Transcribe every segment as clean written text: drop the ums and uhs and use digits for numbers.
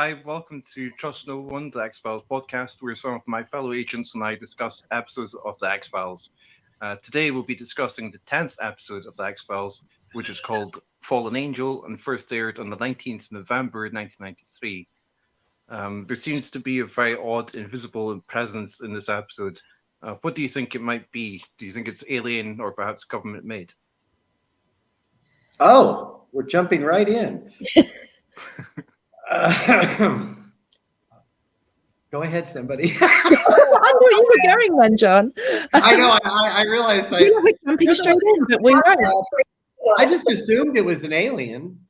Hi, welcome to Trust No One, the X-Files podcast, where some of my fellow agents and I discuss episodes of the X-Files. Today we'll be discussing the 10th episode of the X-Files, which is called Fallen Angel and first aired on the 19th of November 1993. There seems to be a very odd invisible presence in this episode. What do you think it might be? Do you think it's alien or perhaps government made? Oh, we're jumping right in. Go ahead, somebody. I thought you were going then, John. I know. I realized we're jumping straight in, but we weren't. I just assumed it was an alien.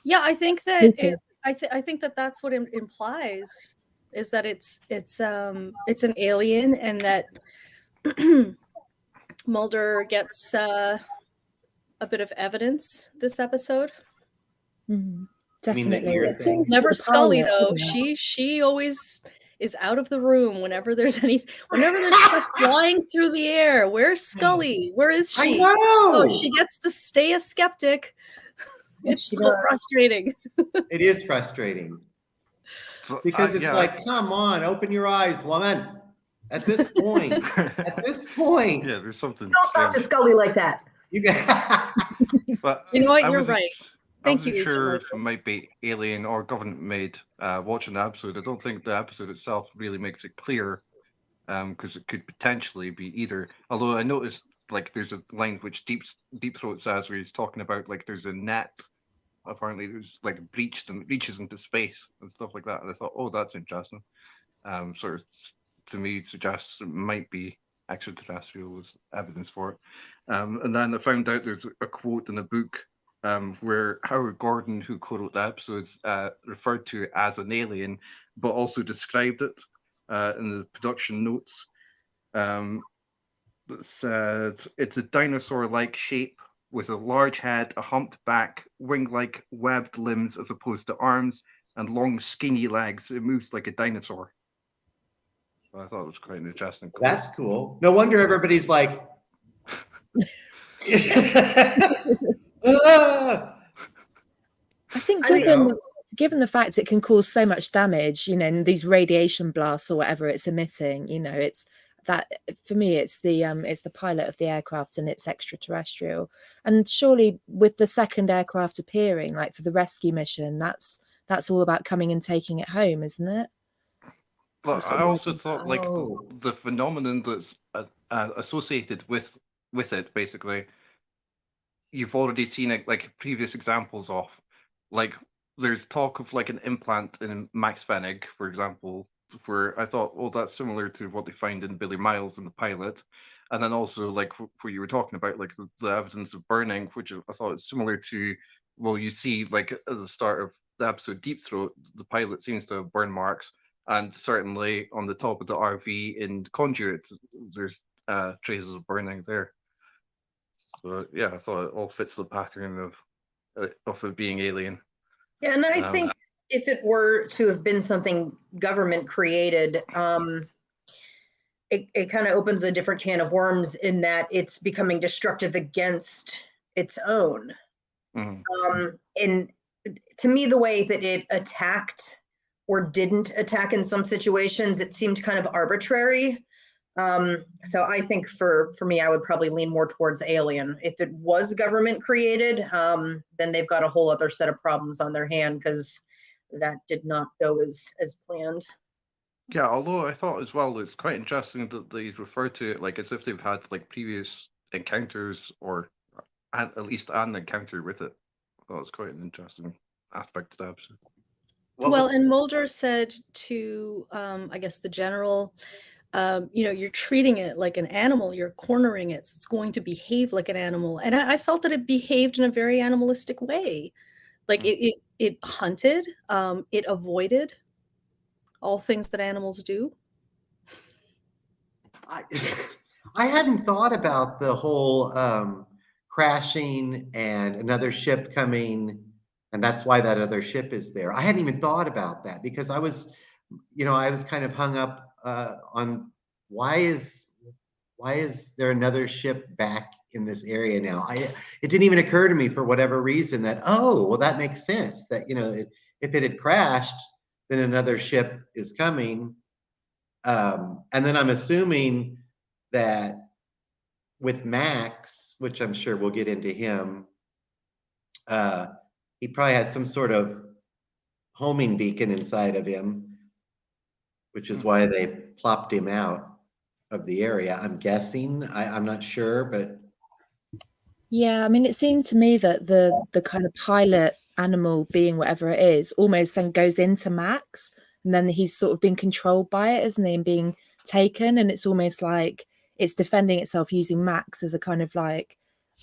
Yeah, I think that I think that that's what it implies, is that it's an alien, and that Mulder gets a bit of evidence this episode. Mm-hmm. Definitely. Never Scully though. She always is out of the room whenever there's stuff flying through the air. Where's Scully? Where is she? I know. Oh, she gets to stay a skeptic. It's so frustrating. It is frustrating. Because it's like, come on, open your eyes, woman. At this point. Yeah, there's something. Don't talk to Scully like that. You know what? You're right. Thank you. I'm sure if it might be alien or government made. Watching the episode, I don't think the episode itself really makes it clear, because it could potentially be either. Although I noticed like there's a line which Deep Throat says where he's talking about like there's a net. Apparently, there's like breached and reaches into space and stuff like that. And I thought, oh, that's interesting. Sort of to me suggests it might be extraterrestrial was evidence for it. And then I found out there's a quote in the book. Where Howard Gordon, who co-wrote the episodes, referred to it as an alien, but also described it in the production notes. It said it's a dinosaur-like shape with a large head, a humped back, wing-like webbed limbs as opposed to arms, and long, skinny legs. It moves like a dinosaur. So I thought it was quite an interesting quote. That's cool. No wonder everybody's like. I think given the fact it can cause so much damage, and these radiation blasts or whatever it's emitting, it's that for me it's the pilot of the aircraft and it's extraterrestrial. And surely with the second aircraft appearing, like for the rescue mission, that's all about coming and taking it home, isn't it? Well, I also thought like the phenomenon that's associated with it, basically. You've already seen it, like previous examples of, like there's talk of like an implant in Max Fennig, for example, where I thought, oh, that's similar to what they find in Billy Miles in the pilot, and then also like where you were talking about like the evidence of burning, which I thought is similar to, well, you see like at the start of the episode Deep Throat, the pilot seems to have burn marks, and certainly on the top of the RV in Conduit, there's traces of burning there. So yeah, I thought it all fits the pattern of it being alien. Yeah, and I think if it were to have been something government created, it kind of opens a different can of worms in that it's becoming destructive against its own. Mm-hmm. And to me, the way that it attacked or didn't attack in some situations, it seemed kind of arbitrary. So I think for me, I would probably lean more towards alien. If it was government created, then they've got a whole other set of problems on their hand because that did not go as planned. Yeah, although I thought as well, it's quite interesting that they refer to it like as if they've had like previous encounters or at least an encounter with it. I thought it was quite an interesting aspect to the episode. Well, and Mulder said to, I guess, the general, you're treating it like an animal, you're cornering it, so it's going to behave like an animal. And I felt that it behaved in a very animalistic way. Like it hunted, it avoided all things that animals do. I hadn't thought about the whole crashing and another ship coming, and that's why that other ship is there. I hadn't even thought about that because I was kind of hung up on why is there another ship back in this area now? It didn't even occur to me for whatever reason that, oh, well, that makes sense that, if it had crashed, then another ship is coming. And then I'm assuming that with Max, which I'm sure we'll get into him, he probably has some sort of homing beacon inside of him, which is why they plopped him out of the area. I'm guessing. I'm not sure, but yeah, I mean, it seemed to me that the kind of pilot animal being whatever it is almost then goes into Max, and then he's sort of being controlled by it, isn't he, and being taken, and it's almost like it's defending itself using Max as a kind of like,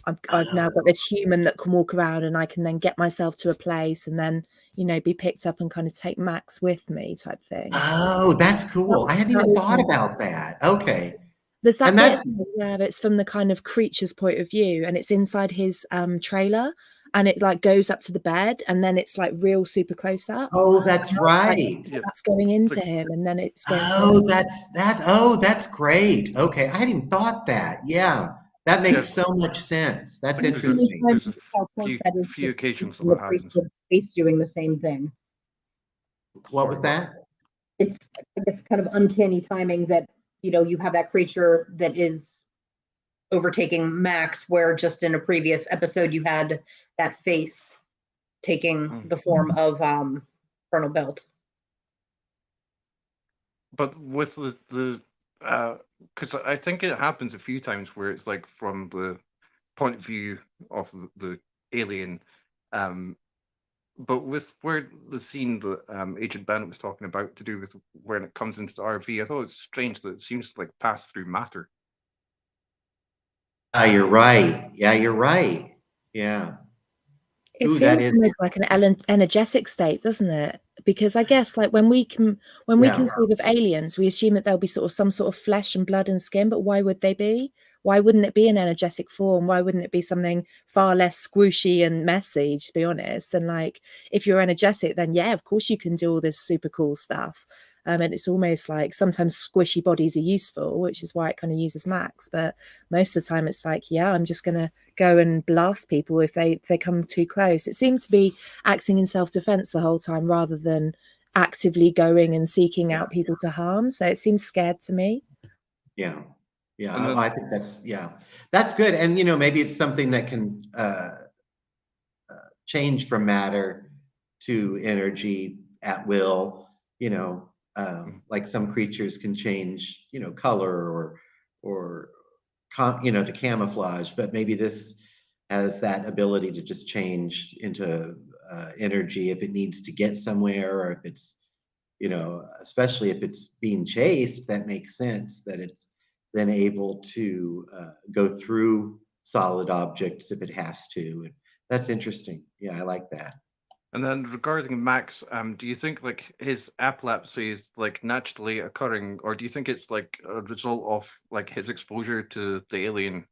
I've now got this human that can walk around, and I can then get myself to a place and then, you know, be picked up and kind of take Max with me type thing. Oh, that's cool. I hadn't even thought about that. Okay. There's that And bit that- where it's from the kind of creature's point of view, and it's inside his trailer, and it like goes up to the bed, and then it's like real super close up. Oh, that's right. Yeah. That's going into him, and then it's going. Oh, that's great. Okay, I hadn't even thought that. Yeah, that makes so much sense. That's think there's a- interesting. There's a How close few- that is few to occasions space, that and the happens. creature of space doing the same thing. What was that? It's, I guess, kind of uncanny timing that, you know, you have that creature that is overtaking Max, where just in a previous episode you had that face taking the form of Colonel Belt. But with the because I think it happens a few times where it's like from the point of view of the alien, but with where the scene that Agent Bennett was talking about to do with when it comes into the RV, I thought it's strange that it seems to like pass through matter. You're right. Yeah, you're right. Yeah. It Ooh, that feels is- almost like an energetic state, doesn't it? Because I guess like when we conceive of aliens, we assume that there'll be sort of some sort of flesh and blood and skin, but why would they be? Why wouldn't it be an energetic form? Why wouldn't it be something far less squishy and messy, to be honest? And like, if you're energetic, then yeah, of course you can do all this super cool stuff. And it's almost like sometimes squishy bodies are useful, which is why it kind of uses Max. But most of the time it's like, yeah, I'm just going to go and blast people if they come too close. It seemed to be acting in self-defense the whole time rather than actively going and seeking out people to harm. So it seems scared to me. Yeah. Yeah, And then- I think that's good. And, you know, maybe it's something that can change from matter to energy at will, you know, like some creatures can change, you know, color or you know, to camouflage, but maybe this has that ability to just change into energy if it needs to get somewhere, or if it's, you know, especially if it's being chased, that makes sense that it's then able to go through solid objects if it has to. That's interesting. Yeah, I like that. And then regarding Max, do you think like his epilepsy is like naturally occurring, or do you think it's like a result of like his exposure to the alien?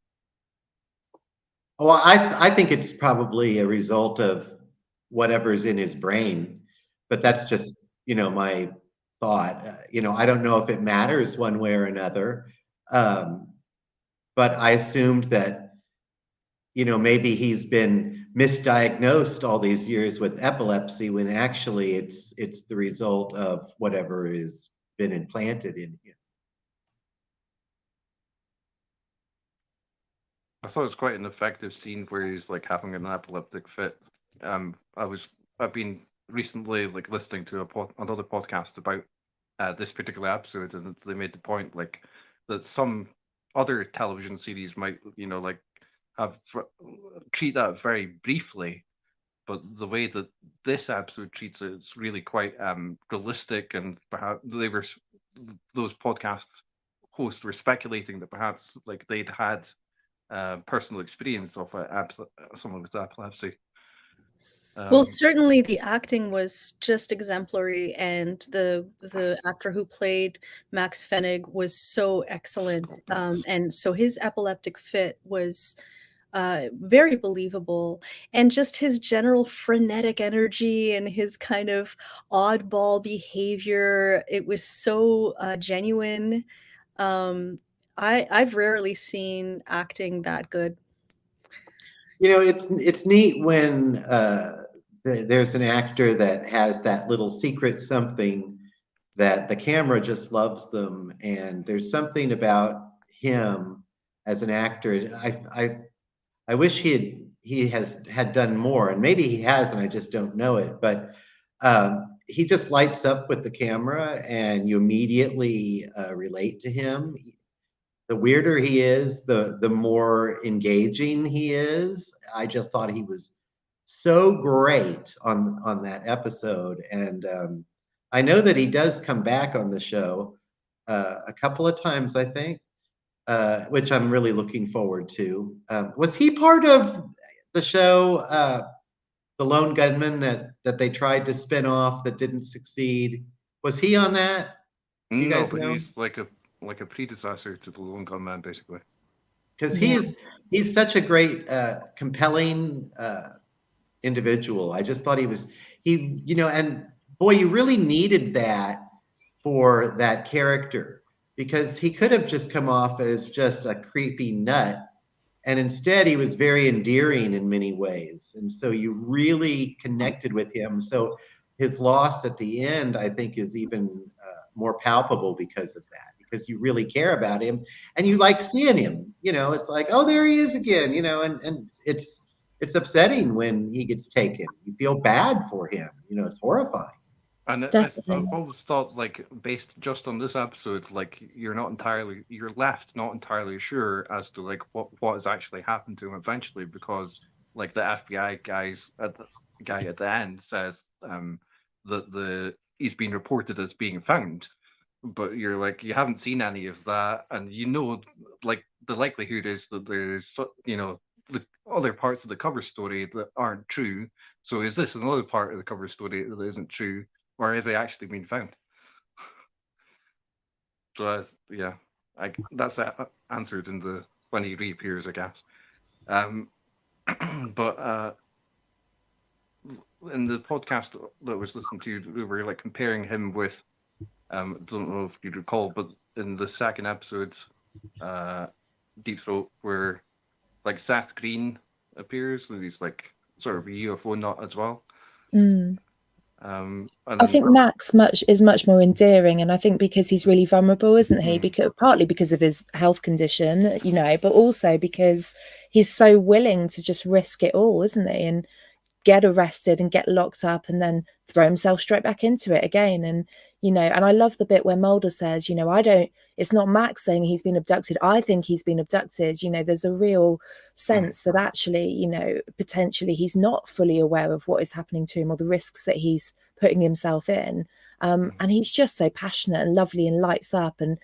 Well, I think it's probably a result of whatever's in his brain, but that's just, you know, my thought. You know, I don't know if it matters one way or another, but I assumed that, you know, maybe he's been misdiagnosed all these years with epilepsy when actually it's the result of whatever has been implanted in him. I thought it was quite an effective scene where he's like having an epileptic fit. I've been recently like listening to another podcast about this particular episode, and they made the point like that some other television series might, you know, like treat that very briefly, but the way that this episode treats it, it's really quite realistic, and perhaps those podcast hosts were speculating that perhaps like they'd had personal experience of someone with epilepsy. Well, certainly the acting was just exemplary, and the actor who played Max Fennig was so excellent, and so his epileptic fit was very believable, and just his general frenetic energy and his kind of oddball behavior, it was so genuine. I've rarely seen acting that good. You know, it's neat when there's an actor that has that little secret something that the camera just loves them, and there's something about him as an actor. I wish he had done more, and maybe he has, and I just don't know it. But he just lights up with the camera, and you immediately relate to him. The weirder he is, the more engaging he is. I just thought he was so great on that episode, and I know that he does come back on the show a couple of times, I think, which I'm really looking forward to. Was he part of the show, The Lone Gunman, that they tried to spin off that didn't succeed? Was he on that? Do you guys know? He's like a predecessor to the Lone Gunman, basically. Because he's such a great, compelling individual. I just thought and boy, you really needed that for that character, because he could have just come off as just a creepy nut, and instead he was very endearing in many ways, and so you really connected with him. So his loss at the end, I think, is even more palpable because of that, because you really care about him and you like seeing him. It's like, oh, there he is again. And it's upsetting when he gets taken. You feel bad for him. It's horrifying. And I've always thought, like, based just on this episode, like, you're left not entirely sure as to like what has actually happened to him eventually, because like the FBI guy at the end says that he's been reported as being found, but you're like, you haven't seen any of that, and like the likelihood is that there's the other parts of the cover story that aren't true. So is this another part of the cover story that isn't true? Or has he actually been found? So that's answered when he reappears, I guess. But in the podcast that I was listening to, we were like comparing him with, don't know if you recall, but in the second episode, Deep Throat, where like Seth Green appears, and he's like sort of a UFO nut as well. I think Max is much more endearing, and I think because he's really vulnerable, isn't he? Partly because of his health condition, but also because he's so willing to just risk it all, isn't he? And get arrested and get locked up and then throw himself straight back into it again. And and I love the bit where Mulder says, it's not Max saying he's been abducted, I think he's been abducted. There's a real sense that actually, potentially he's not fully aware of what is happening to him or the risks that he's putting himself in. And he's just so passionate and lovely and lights up, and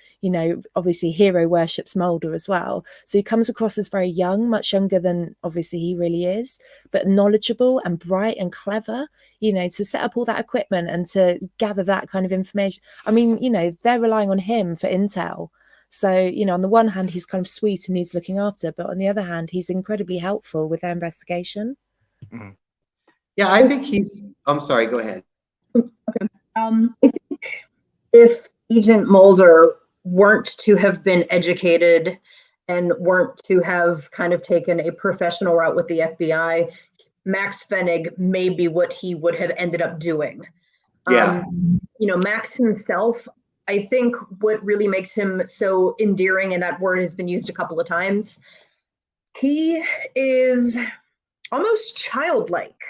obviously hero worships Mulder as well. So he comes across as very young, much younger than obviously he really is, but knowledgeable and bright and clever, to set up all that equipment and to gather that kind of information. I mean, they're relying on him for intel. So, on the one hand, he's kind of sweet and needs looking after, but on the other hand, he's incredibly helpful with their investigation. Yeah, I think I'm sorry, go ahead. Okay. I think if Agent Mulder weren't to have been educated and weren't to have kind of taken a professional route with the FBI, Max Fennig may be what he would have ended up doing. Yeah. Max himself, I think what really makes him so endearing, and that word has been used a couple of times, he is almost childlike.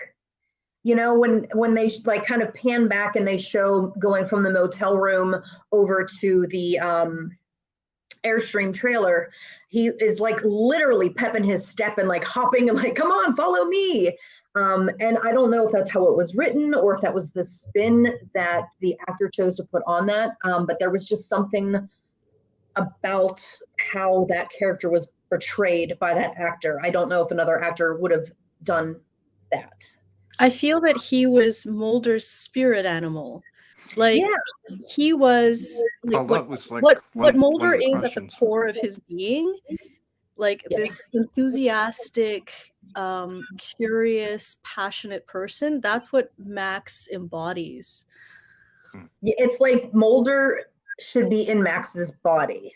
When they like kind of pan back and they show going from the motel room over to the Airstream trailer, he is like literally pepping his step and like hopping and like, come on, follow me. And I don't know if that's how it was written or if that was the spin that the actor chose to put on that. But there was just something about how that character was portrayed by that actor. I don't know if another actor would have done that. I feel that he was Mulder's spirit animal. Like he was like what Mulder is at the core of his being, like this enthusiastic, curious, passionate person. That's what Max embodies. It's like Mulder should be in Max's body.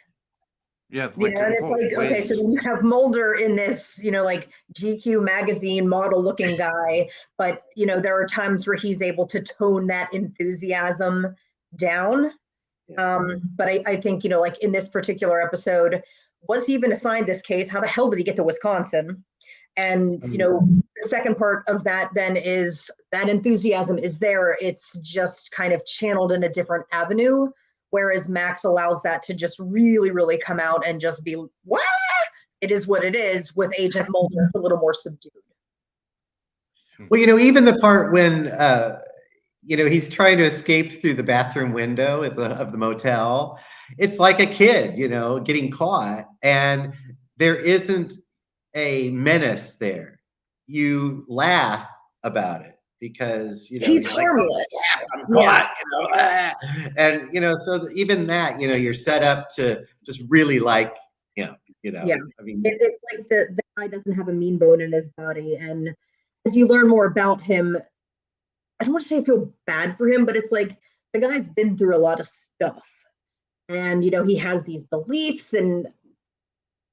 Yeah, You know, and it's like, okay, so you have Mulder in this, you know, like GQ magazine model looking guy, but, you know, there are times where he's able to tone that enthusiasm down. But I think, you know, like in this particular episode, was he even assigned this case? How the hell did he get to Wisconsin? And, you know, the second part of that then is that enthusiasm is there. It's just kind of channeled in a different avenue. Whereas Max allows that to just really, really come out and just be, wah! It is what it is. With Agent Mulder, it's a little more subdued. Well, you know, even the part when, you know, he's trying to escape through the bathroom window of the motel, it's like a kid, you know, getting caught, and there isn't a menace there. You laugh about it because, you know, he's harmless. Like, oh, I'm caught, you know, and, you know, so even that, you know, you're set up to just really like him, you know. Yeah, I mean, it's like the guy doesn't have a mean bone in his body, and as you learn more about him, I don't want to say I feel bad for him, but it's like the guy's been through a lot of stuff, and, you know, he has these beliefs, and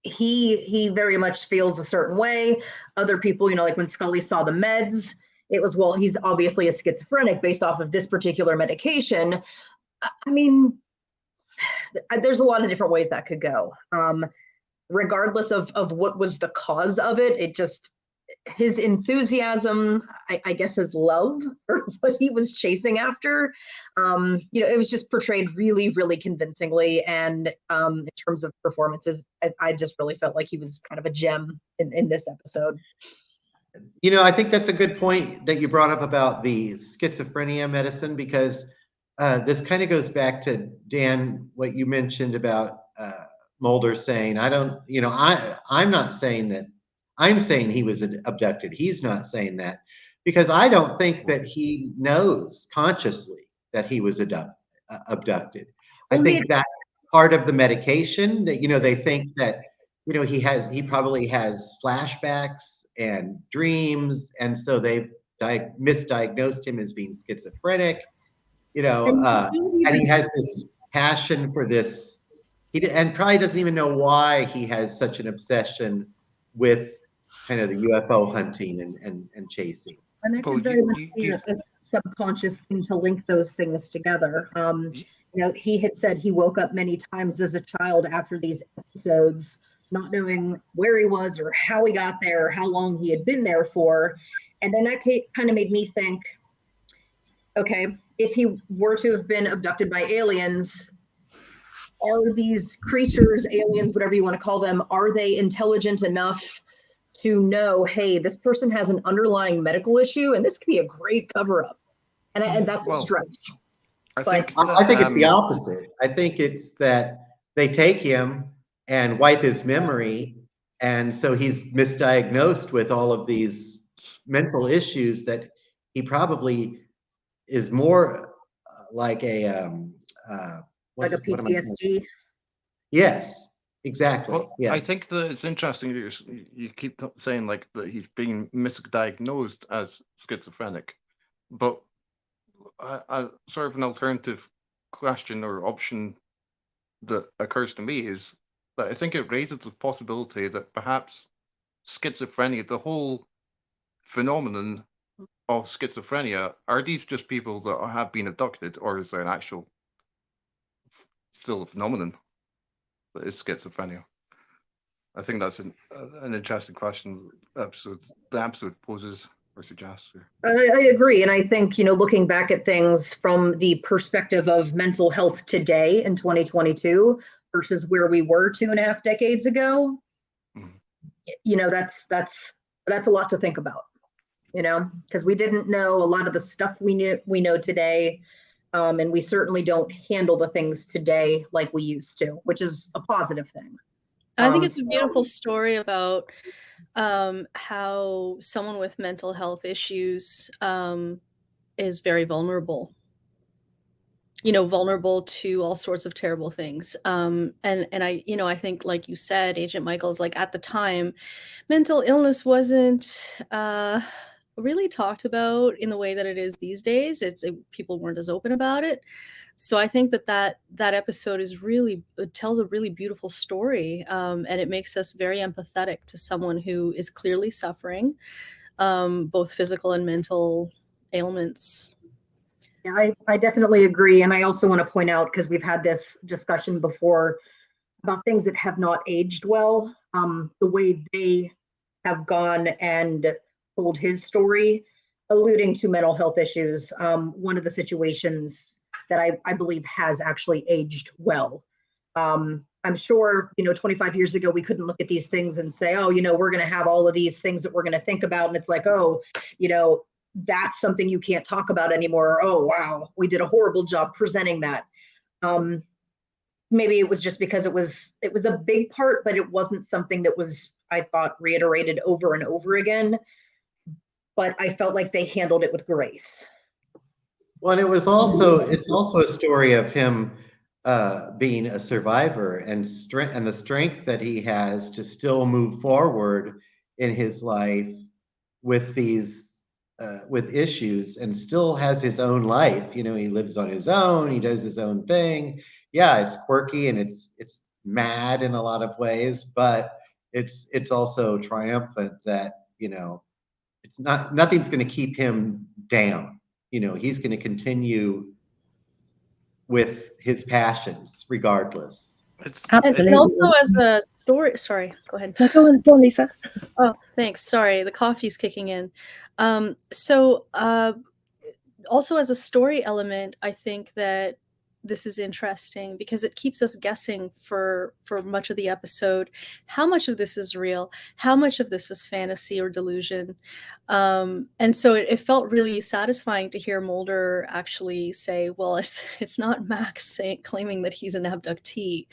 he very much feels a certain way. Other people, you know, like when Scully saw the meds, it was, well, he's obviously a schizophrenic based off of this particular medication. I mean, there's a lot of different ways that could go. Regardless of what was the cause of it, it just, his enthusiasm, I guess his love for what he was chasing after, you know, it was just portrayed really, really convincingly. And in terms of performances, I just really felt like he was kind of a gem in this episode. you know, I think that's a good point that you brought up about the schizophrenia medicine, because this kind of goes back to, Dan, what you mentioned about Mulder saying, I don't, you know, I'm not saying that, I'm saying he was abducted. He's not saying that, because I don't think that he knows consciously that he was abducted. I think that's part of the medication, that, you know, they think that, you know, he probably has flashbacks and dreams, and so they've misdiagnosed him as being schizophrenic, you know, and he has this passion for this. And probably doesn't even know why he has such an obsession with kind of the UFO hunting and chasing. And that could very much be a subconscious thing to link those things together. You know, he had said he woke up many times as a child after these episodes, not knowing where he was or how he got there, or how long he had been there for. And then that kind of made me think, okay, if he were to have been abducted by aliens, are these creatures, aliens, whatever you want to call them, are they intelligent enough to know, hey, this person has an underlying medical issue, and this could be a great cover-up? And that's a stretch. I think it's the opposite. I think it's that they take him and wipe his memory, and so he's misdiagnosed with all of these mental issues that he probably is more like a like a PTSD. Yes, exactly. Well, yeah. I think that it's interesting that you keep saying like that he's being misdiagnosed as schizophrenic, but I sort of an alternative question or option that occurs to me is that I think it raises the possibility that perhaps schizophrenia, the whole phenomenon of schizophrenia, are these just people that have been abducted, or is there an actual still a phenomenon that is schizophrenia? I think that's an interesting question the episode poses or suggests. I agree. And I think, you know, looking back at things from the perspective of mental health today in 2022 versus where we were 2.5 decades ago, you know, that's a lot to think about, you know, because we didn't know a lot of the stuff we know today. And we certainly don't handle the things today like we used to, which is a positive thing. I think it's a beautiful story about how someone with mental health issues is very vulnerable. You know, vulnerable to all sorts of terrible things. And I, you know, I think, like you said, Agent Michael's, like, at the time, mental illness wasn't really talked about in the way that it is these days. People weren't as open about it. So I think that episode is really, it tells a really beautiful story, and it makes us very empathetic to someone who is clearly suffering, both physical and mental ailments. Yeah, I definitely agree. And I also want to point out, because we've had this discussion before about things that have not aged well, the way they have gone and told his story, alluding to mental health issues. One of the situations that I believe has actually aged well. I'm sure, 25 years ago, we couldn't look at these things and say, oh, we're going to have all of these things that we're going to think about. And it's like, oh, that's something you can't talk about anymore. Oh, wow, we did a horrible job presenting that. Maybe it was just because it was a big part, but it wasn't something that was, I thought, reiterated over and over again. But I felt like they handled it with grace. Well, and it's also a story of him being a survivor and the strength that he has to still move forward in his life with these with issues, and still has his own life. He lives on his own. He does his own thing. Yeah, it's quirky and it's mad in a lot of ways, but it's also triumphant that it's nothing's going to keep him down. He's going to continue with his passions regardless. Absolutely. And also as a story, sorry, go ahead. No, go on, Lisa. Oh, thanks. Sorry, the coffee's kicking in. Also as a story element, I think that this is interesting because it keeps us guessing for much of the episode. How much of this is real? How much of this is fantasy or delusion? And so it felt really satisfying to hear Mulder actually say, well, it's not Max claiming that he's an abductee.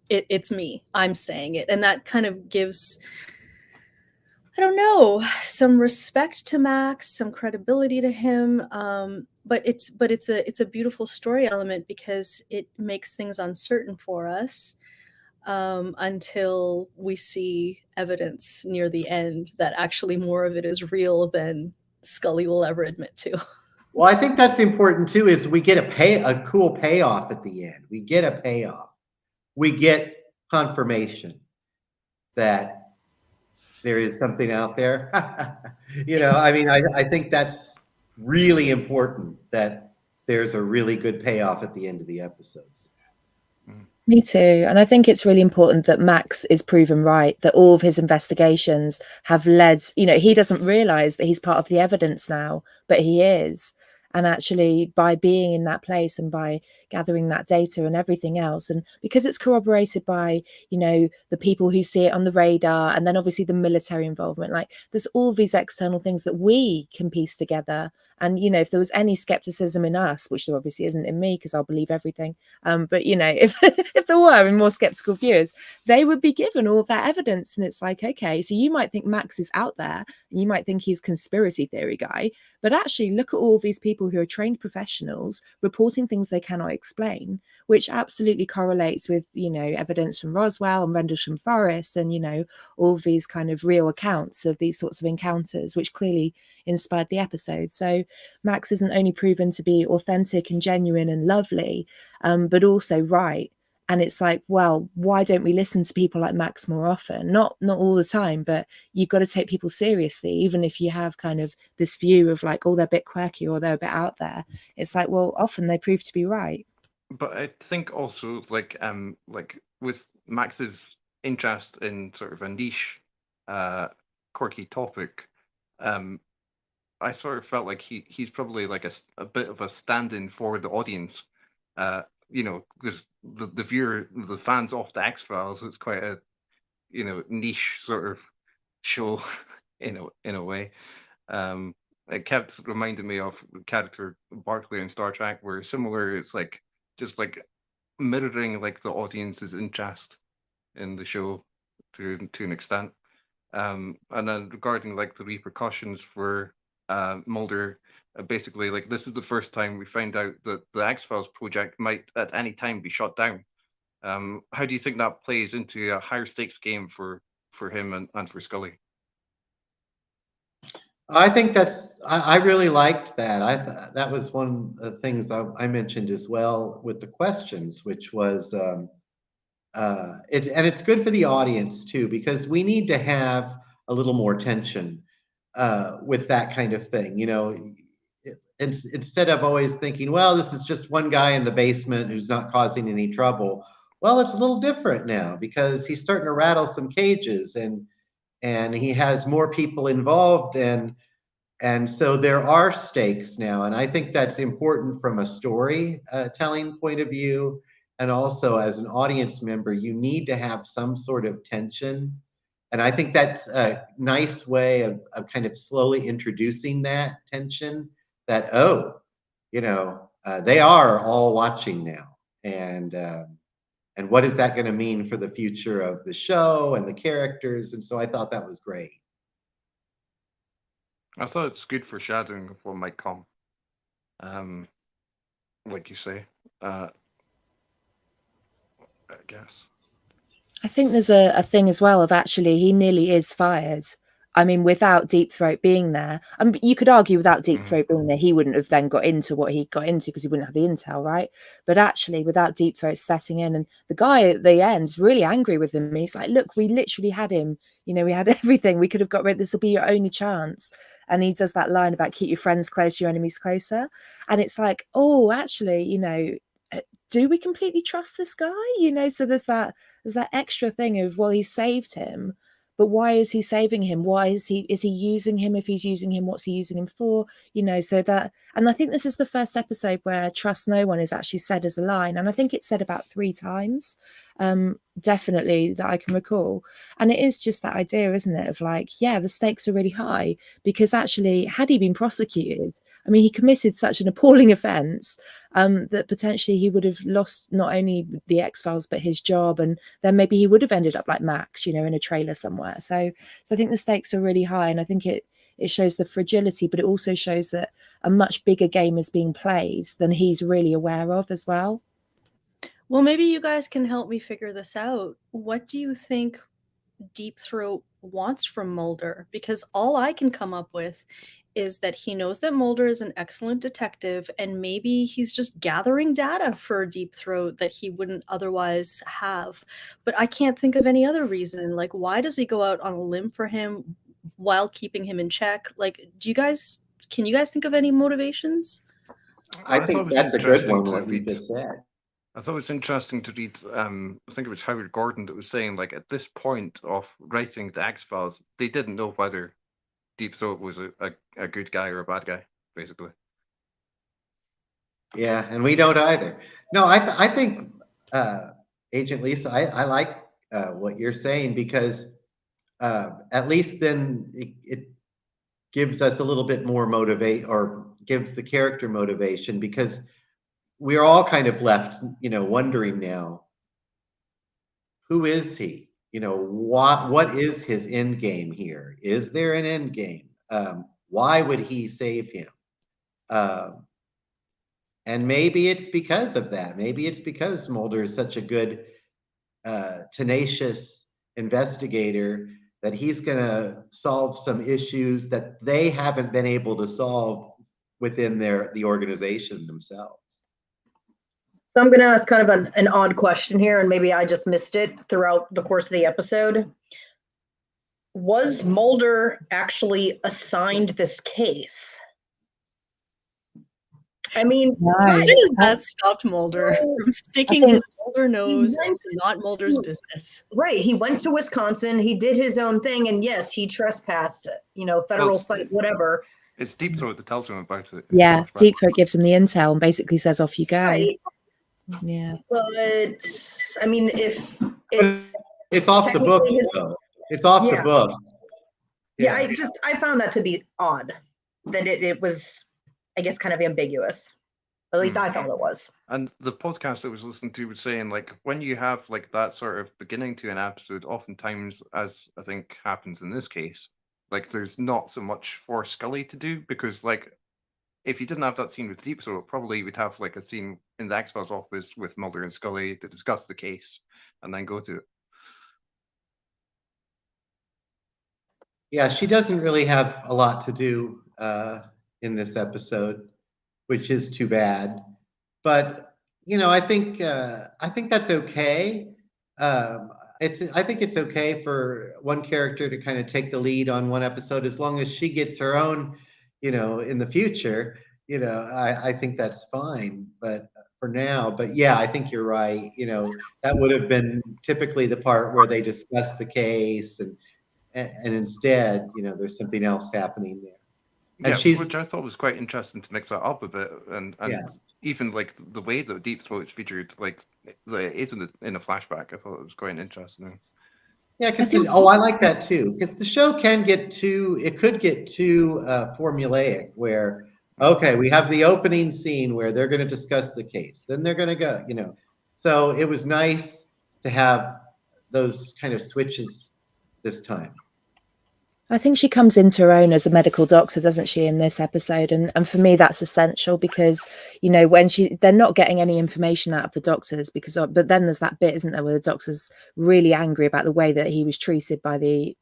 It's me. I'm saying it. And that kind of gives, I don't know, some respect to Max, some credibility to him. But it's a beautiful story element because it makes things uncertain for us until we see evidence near the end that actually more of it is real than Scully will ever admit to. Well, I think that's important too, is we get a cool payoff at the end. We get a payoff. We get confirmation that there is something out there. I think that's really important, that there's a really good payoff at the end of the episode. Me too. And I think it's really important that Max is proven right, that all of his investigations have led, he doesn't realize that he's part of the evidence now, but he is. And actually, by being in that place and by gathering that data and everything else, and because it's corroborated by, the people who see it on the radar, and then obviously the military involvement, like there's all these external things that we can piece together. And, if there was any skepticism in us, which there obviously isn't in me because I'll believe everything. But, if there were more skeptical viewers, they would be given all of that evidence. And it's like, okay, so you might think Max is out there and you might think he's conspiracy theory guy, but actually look at all these people who are trained professionals reporting things they cannot explain, which absolutely correlates with, evidence from Roswell and Rendlesham Forest and, all of these kind of real accounts of these sorts of encounters, which clearly inspired the episode. So Max isn't only proven to be authentic and genuine and lovely, but also right. And it's like, well, why don't we listen to people like Max more often? Not all the time, but you've got to take people seriously, even if you have kind of this view of like, oh, they're a bit quirky or they're a bit out there. It's like, well, often they prove to be right. But I think also like with Max's interest in sort of a niche, quirky topic, I sort of felt like he's probably like a bit of a stand-in for the audience. Because the viewer, the fans of the X-Files, it's quite a niche sort of show in a way. It kept reminding me of the character Barclay in Star Trek, where similar. It's like just like mirroring like the audience's interest in the show to an extent. And then regarding like the repercussions for Mulder, basically like this is the first time we find out that the X-Files project might at any time be shut down. How do you think that plays into a higher stakes game for him and for Scully? I think I really liked that. That was one of the things I mentioned as well with the questions, which was it's good for the audience too, because we need to have a little more tension with that kind of thing. You know, instead of always thinking, well, this is just one guy in the basement who's not causing any trouble. Well, it's a little different now because he's starting to rattle some cages and he has more people involved and so there are stakes now, and I think that's important from a story telling point of view, and also as an audience member, you need to have some sort of tension, and I think that's a nice way of kind of slowly introducing that tension. That you know, they are all watching now, and what is that going to mean for the future of the show and the characters? And so I thought that was great. I thought it's good foreshadowing of what might come. Like you say, I guess. I think there's a thing as well of actually he nearly is fired. I mean, without Deep Throat being there, you could argue without Deep Throat being there, he wouldn't have then got into what he got into because he wouldn't have the intel, right? But actually, without Deep Throat setting in, and the guy at the end's really angry with him. He's like, "Look, we literally had him. You know, we had everything. We could have got rid. This will be your only chance." And he does that line about "keep your friends close, your enemies closer," and it's like, oh, actually, you know, do we completely trust this guy? You know, so there's that extra thing of, well, he saved him, but why is he saving him? Why is he using him? If he's using him, what's he using him for? You know, so that, and I think this is the first episode where trust no one is actually said as a line, and I think it's said about 3 times, definitely, that I can recall. And it is just that idea, isn't it, of like, yeah, the stakes are really high, because actually, had he been prosecuted, I mean, he committed such an appalling offence that potentially he would have lost not only the X-Files but his job, and then maybe he would have ended up like Max, you know, in a trailer somewhere. So I think the stakes are really high, and I think it shows the fragility, but it also shows that a much bigger game is being played than he's really aware of as well. Well, maybe you guys can help me figure this out. What do you think Deep Throat wants from Mulder? Because all I can come up with is that he knows that Mulder is an excellent detective, and maybe he's just gathering data for Deep Throat that he wouldn't otherwise have. But I can't think of any other reason. Like, why does he go out on a limb for him while keeping him in check? Like, can you guys think of any motivations? I think that's a good one, what you just said. I thought it was interesting to read, I think it was Howard Gordon that was saying, like, at this point of writing the X-Files, they didn't know whether Deep Throat was a good guy or a bad guy, basically. Yeah, and we don't either. No, I think, Agent Lisa, I like what you're saying, because at least then it gives us a little bit more or gives the character motivation, because we're all kind of left, you know, wondering now, who is he? You know, what is his end game here? Is there an end game? Why would he save him? And maybe it's because of that. Maybe it's because Mulder is such a good, tenacious investigator that he's going to solve some issues that they haven't been able to solve within the organization themselves. So I'm going to ask kind of an odd question here, and maybe I just missed it throughout the course of the episode. Was Mulder actually assigned this case? I mean, why has that stopped Mulder from sticking his Mulder nose into not Mulder's business? Right. He went to Wisconsin. He did his own thing. And yes, he trespassed, you know, federal site, whatever. It's Deep Throat that tells him about it. Yeah, Deep Throat gives him the intel and basically says, off you go. Right. Yeah. But, I mean, if it's off the books, though. It's off the books. Yeah, I found that to be odd, that it was, I guess, kind of ambiguous. At least I thought it was. And the podcast that was listening to was saying, like, when you have like that sort of beginning to an episode, oftentimes, as I think happens in this case, like there's not so much for Scully to do, because like if you didn't have that scene with Deep Throat, probably you would have like a scene in the X-Files office with Mulder and Scully to discuss the case and then go to it. Yeah, she doesn't really have a lot to do in this episode, which is too bad. But I think that's okay. I think it's okay for one character to kind of take the lead on one episode as long as she gets her own, in the future. I think that's fine. But for now, but yeah, I think you're right. That would have been typically the part where they discuss the case and instead, there's something else happening there. And Yeah, which she's I thought was quite interesting to mix that up a bit, and yeah. even like the way that Deep Throat's featured, like it is in a flashback. I thought it was quite interesting. Yeah, because I like that too. Because the show could get too formulaic. Where okay, we have the opening scene where they're going to discuss the case, then they're going to go. So it was nice to have those kind of switches this time. I think she comes into her own as a medical doctor, doesn't she, in this episode? And for me, that's essential because, when they're not getting any information out of the doctors but then there's that bit, isn't there, where the doctor's really angry about the way that he was treated by the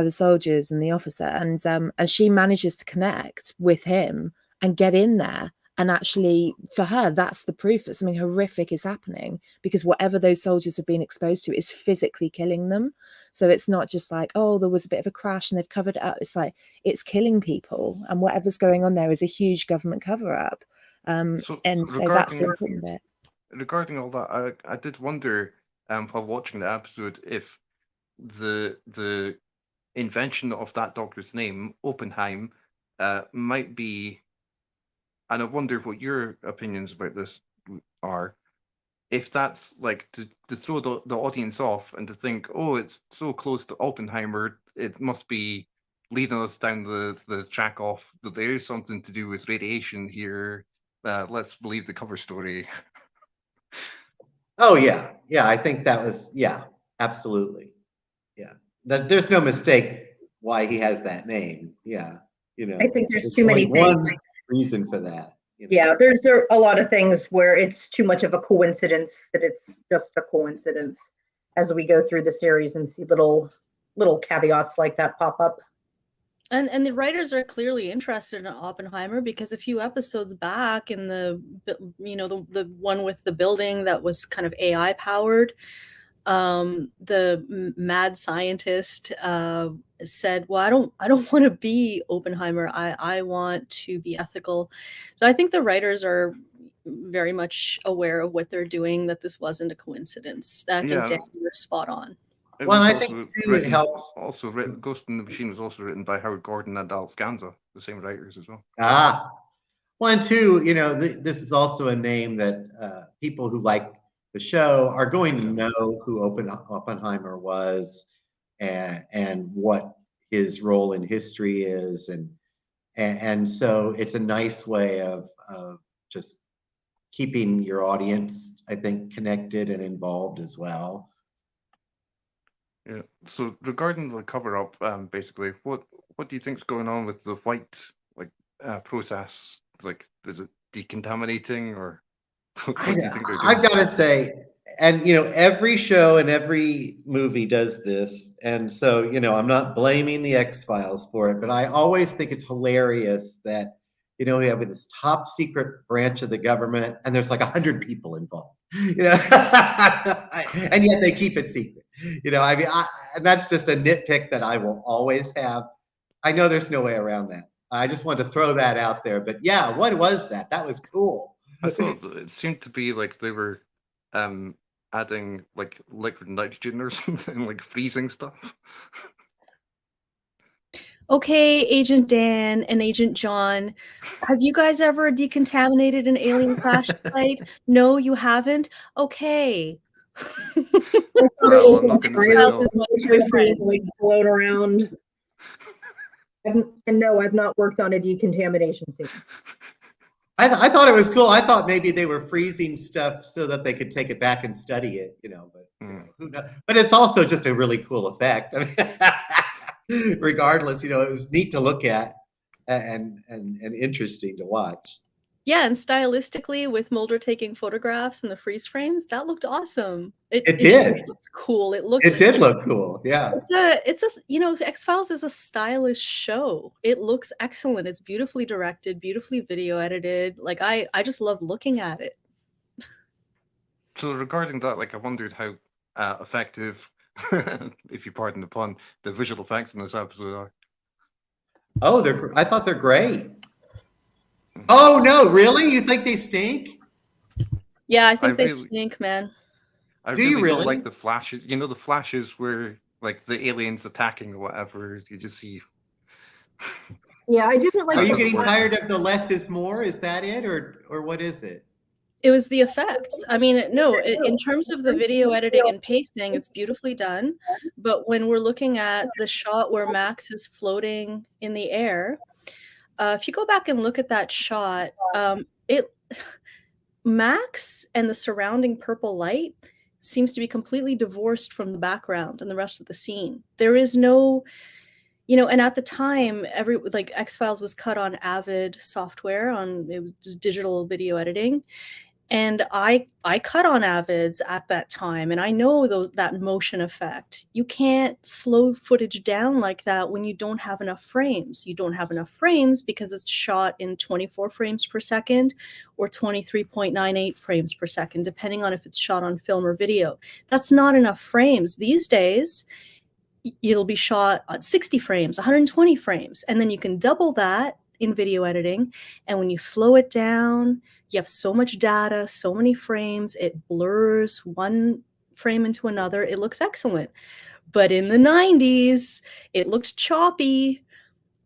soldiers and the officer. And she manages to connect with him and get in there. And actually, for her, that's the proof that something horrific is happening, because whatever those soldiers have been exposed to is physically killing them. So it's not just like, oh, there was a bit of a crash and they've covered it up. It's like, it's killing people. And whatever's going on there is a huge government cover-up. So that's the important bit. Regarding all that, I did wonder, while watching the episode, if the invention of that doctor's name, Oppenheim, might be... And I wonder what your opinions about this are. If that's like to throw the audience off and to think, oh, it's so close to Oppenheimer, it must be leading us down the track off that there is something to do with radiation here. Let's believe the cover story. Oh yeah, I think that was absolutely, yeah. There's no mistake why he has that name. Yeah, I think there's too many things. Reason for that. Yeah, there's a lot of things where it's too much of a coincidence that it's just a coincidence as we go through the series and see little caveats like that pop up. And the writers are clearly interested in Oppenheimer, because a few episodes back in the one with the building that was kind of AI powered, the mad scientist said, well, I don't want to be Oppenheimer. I want to be ethical. So I think the writers are very much aware of what they're doing, that this wasn't a coincidence. I think Dan, you're spot on. Well, I think too, it helps. Also, Ghost in the Machine was also written by Howard Gordon and Alex Ganza, the same writers as well. Well, and two, this is also a name that people who like the show are going to know who Oppenheimer was and what his role in history is, and so it's a nice way of just keeping your audience, I think, connected and involved as well. Yeah. So regarding the cover up, basically, what do you think's going on with the white process? Like, is it decontaminating, or what do you think they're doing? I've got to say, and every show and every movie does this, and so I'm not blaming the X-Files for it, but I always think it's hilarious that we have this top secret branch of the government, and there's like 100 people involved, and yet they keep it secret. I mean, and that's just a nitpick that I will always have. I know there's no way around that. I just wanted to throw that out there, but yeah, what was that? That was cool. I thought it seemed to be like they were adding like liquid nitrogen or something, like freezing stuff. Okay, Agent Dan and Agent John, have you guys ever decontaminated an alien crash site? No, you haven't? Okay. Well, I'm not going to say no. Float around. And no, I've not worked on a decontamination scene. I thought it was cool. I thought maybe they were freezing stuff so that they could take it back and study it, but who knows? But it's also just a really cool effect. I mean, regardless, it was neat to look at and interesting to watch. Yeah, and stylistically, with Mulder taking photographs and the freeze frames, that looked awesome. It just did. looked cool. It looked. It did look cool. Yeah. It's a you know, X-Files is a stylish show. It looks excellent. It's beautifully directed, beautifully video edited. Like I just love looking at it. So regarding that, like I wondered how effective, if you pardon the pun, the visual effects in this episode are. Oh, I thought they're great. Oh no, really? You think they stink? Yeah, I think they really- stink, man. I Do you really don't really? like the flashes. You know, the flashes where like the aliens attacking or whatever. You just see. Yeah, I didn't like. Are you the getting flash- tired of the less is more? Is that it, or what is it? It was the effects. I mean, no, in terms of the video editing and pacing, it's beautifully done. But when we're looking at the shot where Max is floating in the air, if you go back and look at that shot, Max and the surrounding purple light seems to be completely divorced from the background and the rest of the scene. There is no, and at the time, X-Files was cut on Avid software, it was just digital video editing. And I cut on Avids at that time, and I know that motion effect. You can't slow footage down like that when you don't have enough frames. You don't have enough frames because it's shot in 24 frames per second or 23.98 frames per second, depending on if it's shot on film or video. That's not enough frames. These days, it'll be shot at 60 frames, 120 frames, and then you can double that in video editing. And when you slow it down, you have so much data, so many frames, it blurs one frame into another. It looks excellent. But in the 90s, it looked choppy.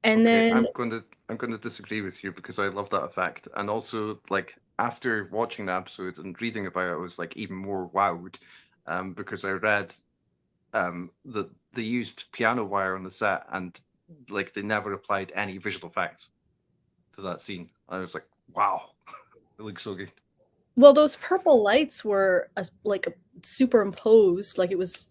And Okay, then I'm going to disagree with you because I love that effect, and also like after watching the episode and reading about it, I was like even more wowed, because I read that they used piano wire on the set and like they never applied any visual effects to that scene. I was like, wow, it looks so good. well, those purple lights were superimposed, like it was,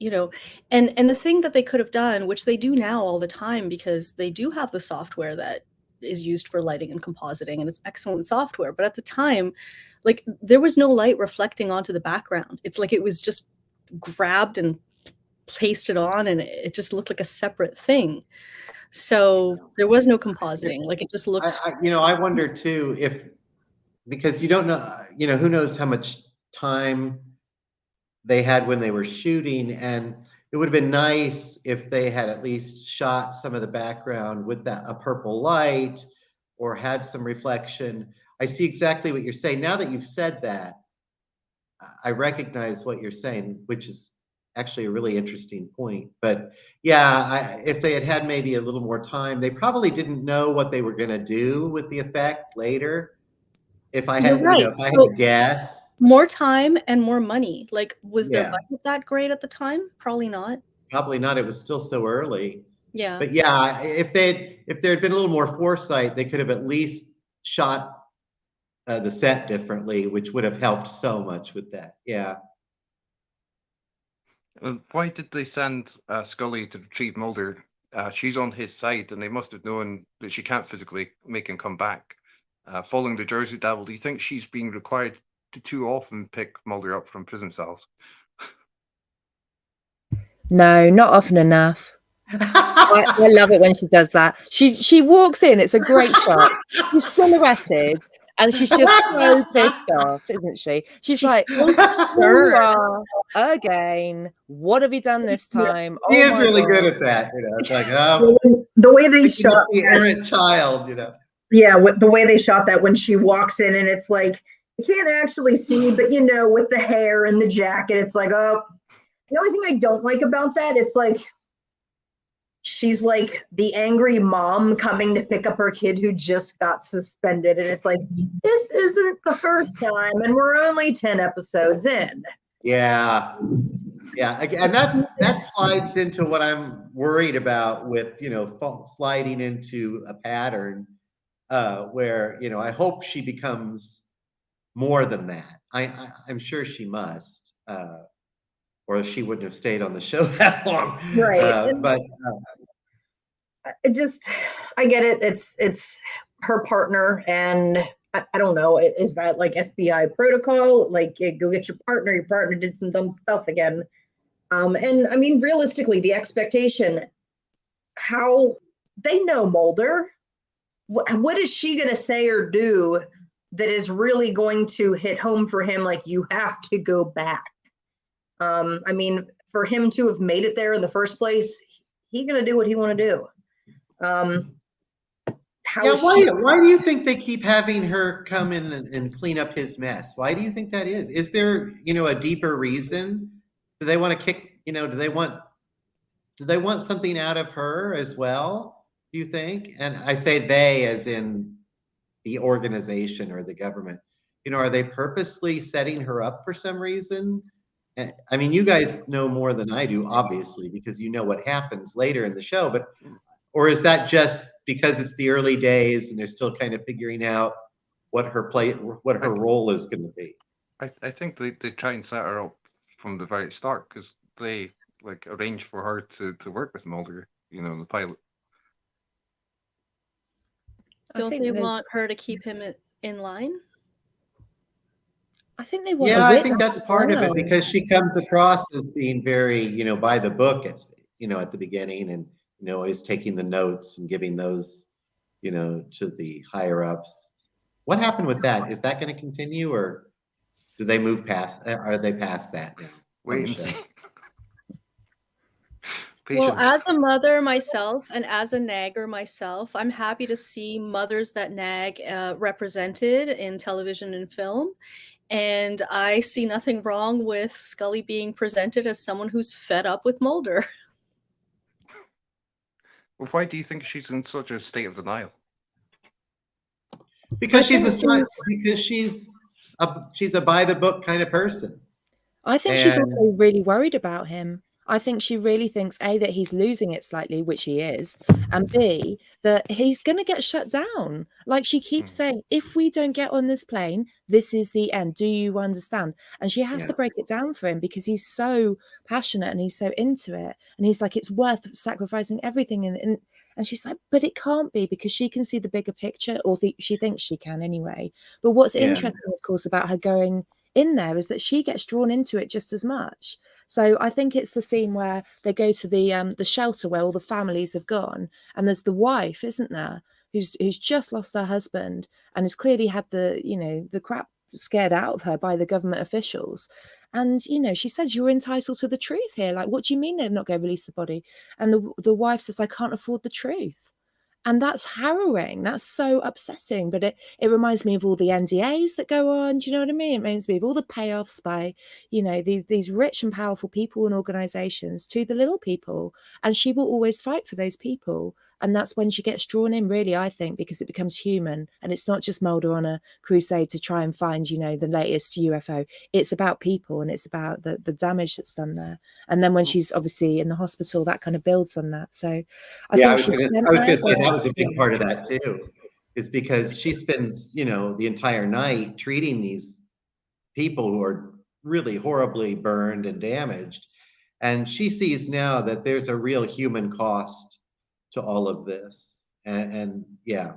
and the thing that they could have done, which they do now all the time because they do have the software that is used for lighting and compositing, and it's excellent software. But at the time, like there was no light reflecting onto the background. It's like it was just grabbed and pasted on, and it just looked like a separate thing. So there was no compositing. Like it just looks. I wonder too because you don't know, who knows how much time they had when they were shooting, and it would have been nice if they had at least shot some of the background with a purple light or had some reflection. I see exactly what you're saying. Now that you've said that, I recognize what you're saying, which is actually a really interesting point. But yeah, if they had had maybe a little more time, they probably didn't know what they were going to do with the effect later. If I had, right. if I had to guess, more time and more money. Like, was their Yeah. budget that great at the time? Probably not. Probably not. It was still so early. Yeah. But yeah, if there had been a little more foresight, they could have at least shot the set differently, which would have helped so much with that. Yeah. Why did they send Scully to retrieve Mulder? She's on his side, and they must have known that she can't physically make him come back. Following the Jersey Devil, do you think she's being required to too often pick Mulder up from prison cells? No, not often enough. I love it when she does that. She walks in, it's a great shot. She's silhouetted and she's just so pissed off, isn't she? She's like, so stern. Again, what have you done this time? He is my really God. good at that. It's like, The way they shot the errant child, Yeah, with the way they shot that when she walks in, and it's like you can't actually see, but with the hair and the jacket, it's like, oh. The only thing I don't like about that, it's like she's like the angry mom coming to pick up her kid who just got suspended, and it's like, this isn't the first time, and we're only 10 episodes in. Yeah. And that slides into what I'm worried about with, sliding into a pattern where, I hope she becomes more than that. I'm sure she must, or she wouldn't have stayed on the show that long. Right. But I get it. It's her partner, and I don't know, is that like FBI protocol? Like, go get your partner did some dumb stuff again. And I mean, realistically, the expectation, how they know Mulder, what is she going to say or do that is really going to hit home for him? Like, you have to go back. I mean, for him to have made it there in the first place, he's going to do what he want to do. Why do you think they keep having her come in and clean up his mess? Why do you think that is? Is there, a deeper reason? Do they want to kick, do they want something out of her as well? Do you think? And I say they as in the organization or the government. Are they purposely setting her up for some reason? I mean, you guys know more than I do, obviously, because you know what happens later in the show, or is that just because it's the early days and they're still kind of figuring out what her role is going to be? I think they try and set her up from the very start, because they like arrange for her to work with Mulder, the pilot. Don't they want her to keep him in line? I think they want. Yeah, I think that's part of it, because she comes across as being very, by the book, at the beginning, and is taking the notes and giving those, to the higher ups. What happened with that? Is that going to continue, or do they move past? Are they past that now? Wait and see. Well, as a mother myself and as a nagger myself, I'm happy to see mothers that nag represented in television and film. And I see nothing wrong with Scully being presented as someone who's fed up with Mulder. Well, why do you think she's in such a state of denial? Because she's a by the book kind of person. I think she's also really worried about him. I think she really thinks, A, that he's losing it slightly, which he is, and B, that he's going to get shut down. Like, she keeps saying, if we don't get on this plane, this is the end. Do you understand? And she has to break it down for him, because he's so passionate and he's so into it. And he's like, it's worth sacrificing everything. And she's like, but it can't be, because she can see the bigger picture, or she thinks she can anyway. But what's interesting, of course, about her going in there is that she gets drawn into it just as much. So I think it's the scene where they go to the shelter where all the families have gone, and there's the wife, isn't there, who's just lost her husband and has clearly had the crap scared out of her by the government officials. And she says, you're entitled to the truth here. Like, what do you mean they're not going to release the body? And the wife says, I can't afford the truth. And that's harrowing. That's so upsetting. But it reminds me of all the NDAs that go on. Do you know what I mean? It reminds me of all the payoffs by, these rich and powerful people and organizations to the little people. And she will always fight for those people. And that's when she gets drawn in, really, I think, because it becomes human. And it's not just Mulder on a crusade to try and find, the latest UFO. It's about people, and it's about the damage that's done there. And then when she's obviously in the hospital, that kind of builds on that. So I was going to say that was a big part of that too, is because she spends, the entire night treating these people who are really horribly burned and damaged. And she sees now that there's a real human cost to all of this. And yeah.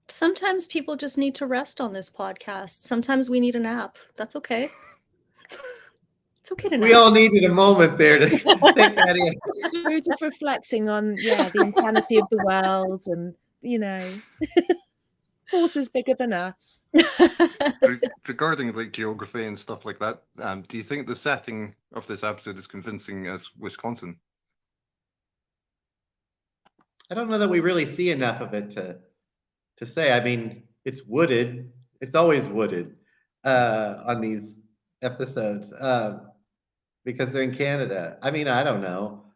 Sometimes people just need to rest on this podcast. Sometimes we need a nap. That's okay. It's okay to nap. We all needed a moment there to take that in. We were just reflecting on, the insanity of the world, and, forces bigger than us. Regarding like geography and stuff like that, do you think the setting of this episode is convincing as Wisconsin? I don't know that we really see enough of it to say. I mean, it's wooded. It's always wooded on these episodes because they're in Canada. I mean, I don't know.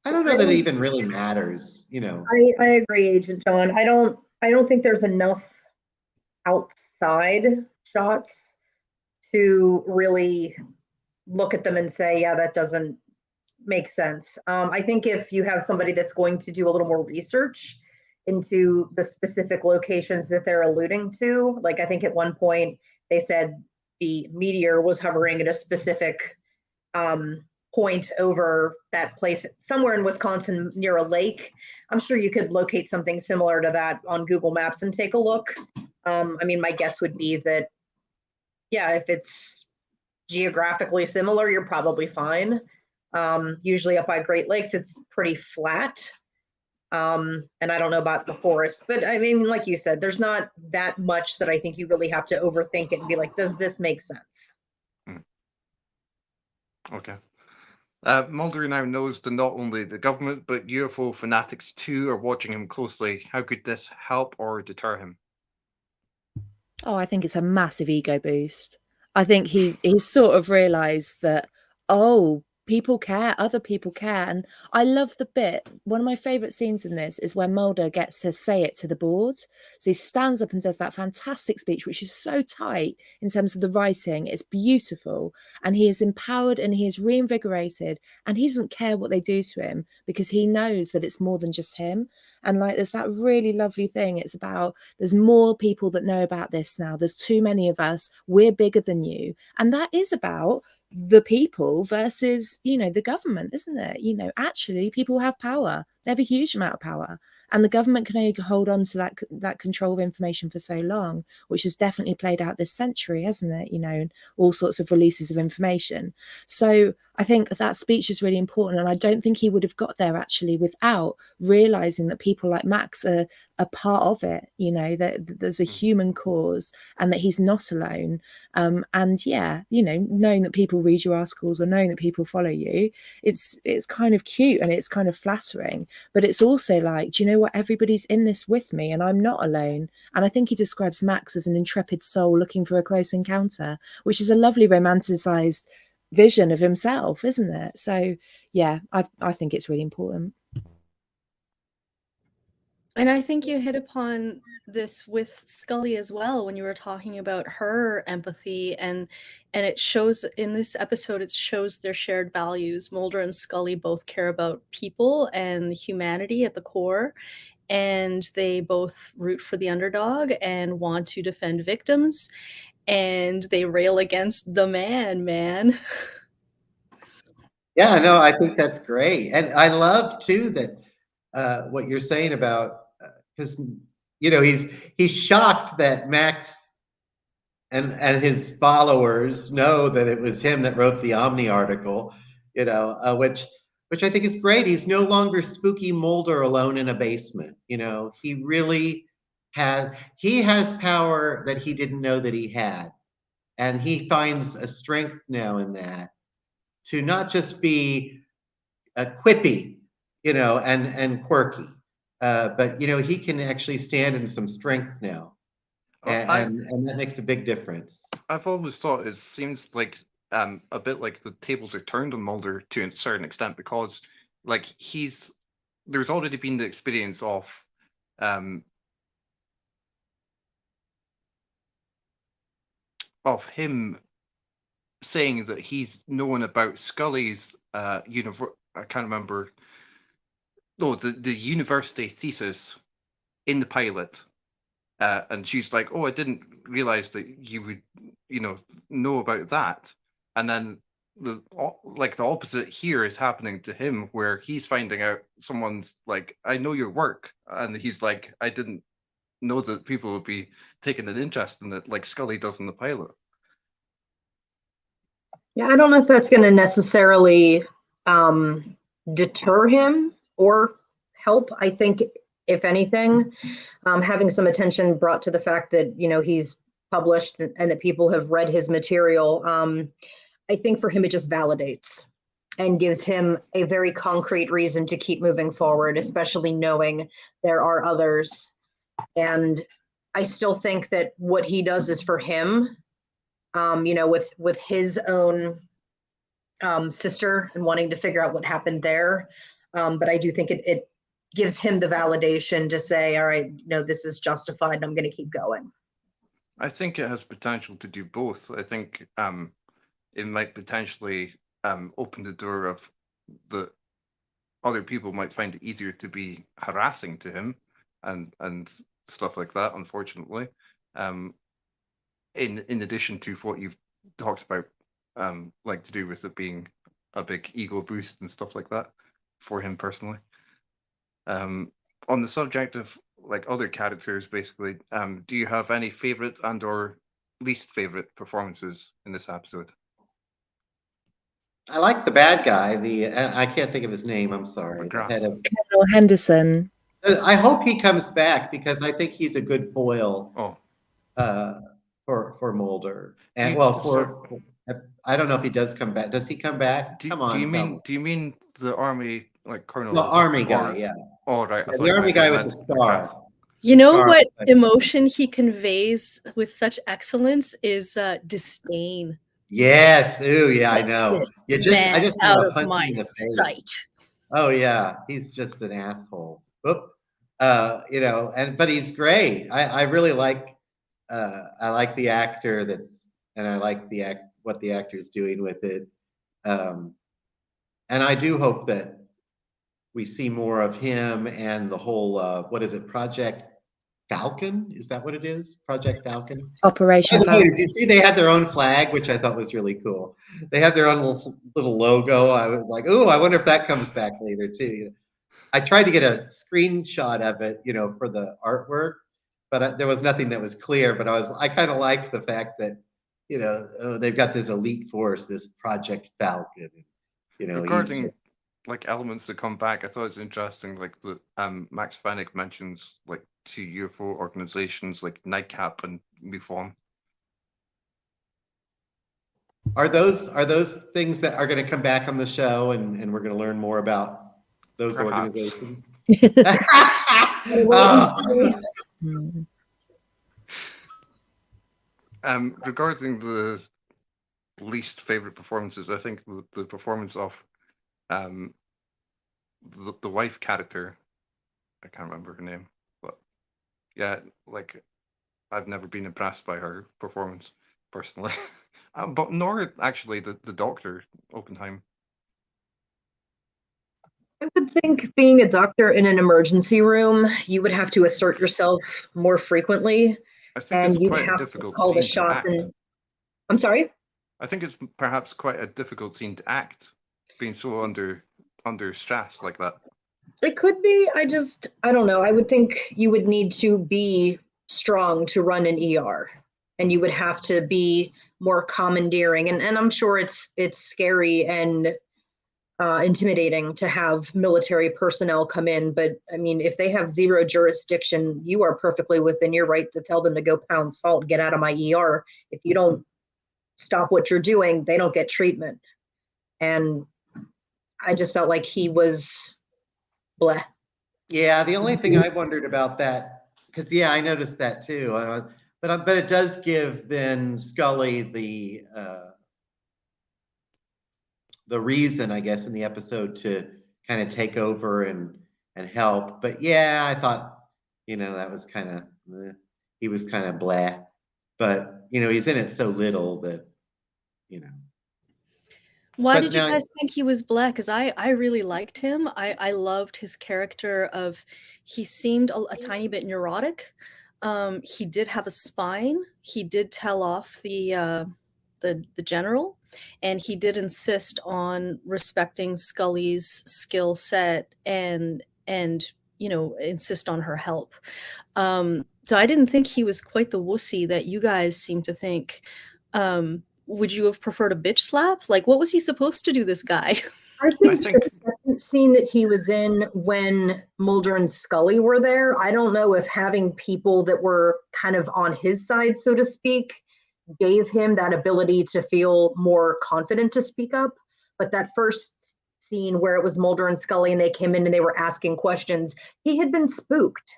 I don't know that it even really matters, I agree, Agent John. I don't think there's enough outside shots to really look at them and say, yeah, that doesn't make sense. I think if you have somebody that's going to do a little more research into the specific locations that they're alluding to, like I think at one point they said the meteor was hovering at a specific point over that place somewhere in Wisconsin near a lake. I'm sure you could locate something similar to that on Google Maps and take a look. I mean, my guess would be that, yeah, if it's geographically similar, you're probably fine. Usually up by Great Lakes, it's pretty flat. And I don't know about the forest, but I mean, like you said, there's not that much that I think you really have to overthink it and be like, does this make sense? Okay. Mulder now knows that not only the government, but UFO fanatics too are watching him closely. How could this help or deter him? Oh, I think it's a massive ego boost. I think he's sort of realized that, oh, people care, other people care. And I love the bit, one of my favorite scenes in this is when Mulder gets to say it to the board. So he stands up and does that fantastic speech, which is so tight in terms of the writing. It's beautiful. And he is empowered and he is reinvigorated, and he doesn't care what they do to him because he knows that it's more than just him. And like, there's that really lovely thing. It's about, there's more people that know about this now. There's too many of us. We're bigger than you. And that is about the people versus, you know, the government, isn't it? You know, actually people have power. They have a huge amount of power, and the government can only hold on to that control of information for so long, which has definitely played out this century, hasn't it? You know, all sorts of releases of information. So I think that speech is really important, and I don't think he would have got there actually without realizing that people like Max are a part of it. You know, that there's a human cause and that he's not alone. And yeah, you know, knowing that people read your articles or knowing that people follow you, it's kind of cute and it's kind of flattering. But it's also like, do you know what? Everybody's in this with me and I'm not alone. And I think he describes Max as an intrepid soul looking for a close encounter, which is a lovely romanticized vision of himself, isn't it? So yeah, I think it's really important. And I think you hit upon this with Scully as well when you were talking about her empathy, and it shows in this episode, it shows their shared values. Mulder and Scully both care about people and humanity at the core, and they both root for the underdog and want to defend victims, and they rail against the man. Yeah, no, I think that's great. And I love too that what you're saying about, because you know, he's shocked that Max and his followers know that it was him that wrote the Omni article, you know, which I think is great. He's no longer spooky Mulder alone in a basement. You know, he really has power that he didn't know that he had, and he finds a strength now in that to not just be a quippy, you know, and quirky, but you know, he can actually stand in some strength now, and that makes a big difference. I've always thought it seems like a bit like the tables are turned on Mulder to a certain extent, because like there's already been the experience of him saying that he's known about Scully's I can't remember. No, the university thesis in the pilot, and she's like, "Oh, I didn't realize that you would, know about that." And then the opposite here is happening to him, where he's finding out someone's like, "I know your work," and he's like, "I didn't know that people would be taking an interest in it like Scully does in the pilot." Yeah, I don't know if that's going to necessarily deter him or help. I think, if anything, having some attention brought to the fact that, he's published and that people have read his material, I think for him it just validates and gives him a very concrete reason to keep moving forward, especially knowing there are others. And I still think that what he does is for him, with his own sister and wanting to figure out what happened there. But I do think it gives him the validation to say, all right, this is justified and I'm going to keep going. I think it has potential to do both. I think it might potentially open the door of the other people might find it easier to be harassing to him and stuff like that, unfortunately. In addition to what you've talked about, like to do with it being a big ego boost and stuff like that for him personally. On the subject of like other characters, basically, do you have any favorite and or least favorite performances in this episode? I like the bad guy. I can't think of his name. I'm sorry. The head of Colonel Henderson. I hope he comes back because I think he's a good foil. For Mulder, and I don't know if he does come back. Does he come back? Come on. Do you mean the army like colonel? The army guy, yeah. Oh right, yeah, the army guy with the scar. You know what emotion he conveys with such excellence is disdain. Yes. Ooh, yeah, I know. I just out of my sight. Oh yeah, he's just an asshole. Oop. You know, but he's great. I really like. I like the actor and I like what the actor's doing with it. And I do hope that we see more of him and the whole, what is it, Project Falcon? Is that what it is? Project Falcon? Operation Falcon. Did you see they had their own flag, which I thought was really cool. They have their own little logo. I was like, oh, I wonder if that comes back later too. I tried to get a screenshot of it, you know, for the artwork, but there was nothing that was clear. But I kind of liked the fact that, you know, they've got this elite force, this Project Falcon. You know, regarding like elements that come back, I thought it's interesting. Like the Max Fennick mentions like 2 UFO organizations like Nightcap and MUFON. Are those things that are going to come back on the show, and we're going to learn more about those organizations? Regarding the least favorite performances, I think the performance of the wife character, I can't remember her name, but yeah, like I've never been impressed by her performance personally. But nor actually the doctor Oppenheim. I would think being a doctor in an emergency room, you would have to assert yourself more frequently, and you'd have to call the shots. And I'm sorry? I think it's perhaps quite a difficult scene to act, being so under stress like that. It could be. I don't know. I would think you would need to be strong to run an ER, and you would have to be more commandeering. And I'm sure it's scary and intimidating to have military personnel come in. But I mean, if they have zero jurisdiction, you are perfectly within your right to tell them to go pound salt, get out of my ER. If you don't stop what you're doing, they don't get treatment. And I just felt like he was bleh. Yeah, the only thing I wondered about that, because yeah, I noticed that too. But it does give then Scully the reason, I guess, in the episode to kind of take over and help. But yeah, I thought, you know, that was kind of he was kind of blah. But you know, he's in it so little that, you know. Why did you guys think he was blah? Because I really liked him. I loved his character of, he seemed a tiny bit neurotic. He did have a spine. He did tell off the general, and he did insist on respecting Scully's skill set and you know, insist on her help. So I didn't think he was quite the wussy that you guys seem to think. Would you have preferred a bitch slap? Like, what was he supposed to do, this guy? I think the second scene that he was in when Mulder and Scully were there, I don't know if having people that were kind of on his side, so to speak, gave him that ability to feel more confident to speak up. But that first scene where it was Mulder and Scully and they came in and they were asking questions, he had been spooked.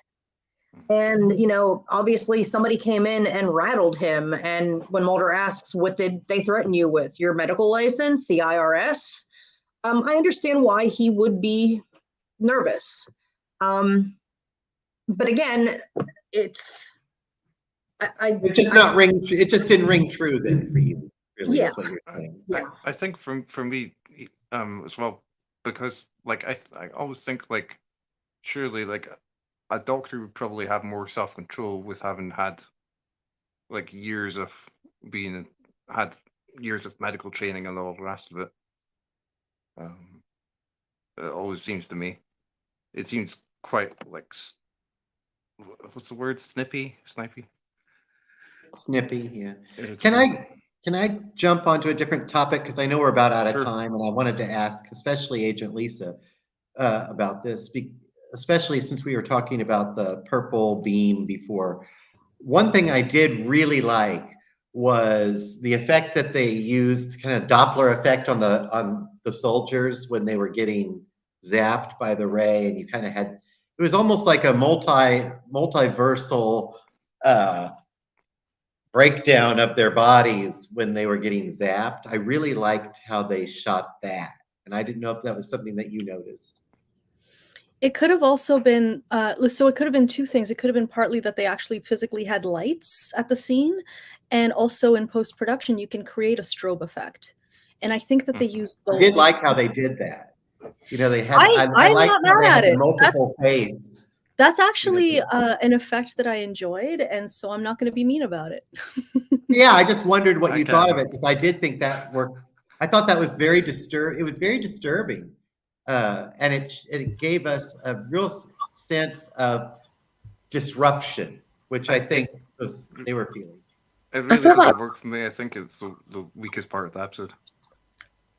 And, you know, obviously somebody came in and rattled him. And when Mulder asks, what did they threaten you with? Your medical license, the IRS? I understand why he would be nervous. But again, it just didn't ring true then for you, really. Yeah. Is what you're saying. Yeah. I think for me as well, because like I always think like surely like a doctor would probably have more self-control with having had like years of medical training and all the rest of it. It always seems to me. It seems quite like what's the word? Snipey? Snippy, yeah. It's Can fine. I jump onto a different topic? Because I know we're about out of Sure. time, and I wanted to ask, especially Agent Lisa, about this, especially since we were talking about the purple beam before. One thing I did really like was the effect that they used, kind of Doppler effect on the soldiers when they were getting zapped by the ray, and you kind of had, it was almost like a multiversal breakdown of their bodies when they were getting zapped. I really liked how they shot that, and I didn't know if that was something that you noticed. It could have also been, so it could have been two things. It could have been partly that they actually physically had lights at the scene, and also in post-production, you can create a strobe effect. And I think that they used both. I did like how they did that. You know, they had, I'm liked not how mad they had at the it. multiple face. That's actually an effect that I enjoyed, and so I'm not going to be mean about it. Yeah, I just wondered what you thought of it, because I did think that worked. I thought that was very disturbing. It was very disturbing, and it gave us a real sense of disruption, which I think they were feeling. It really doesn't work for me. I think it's the weakest part of the episode.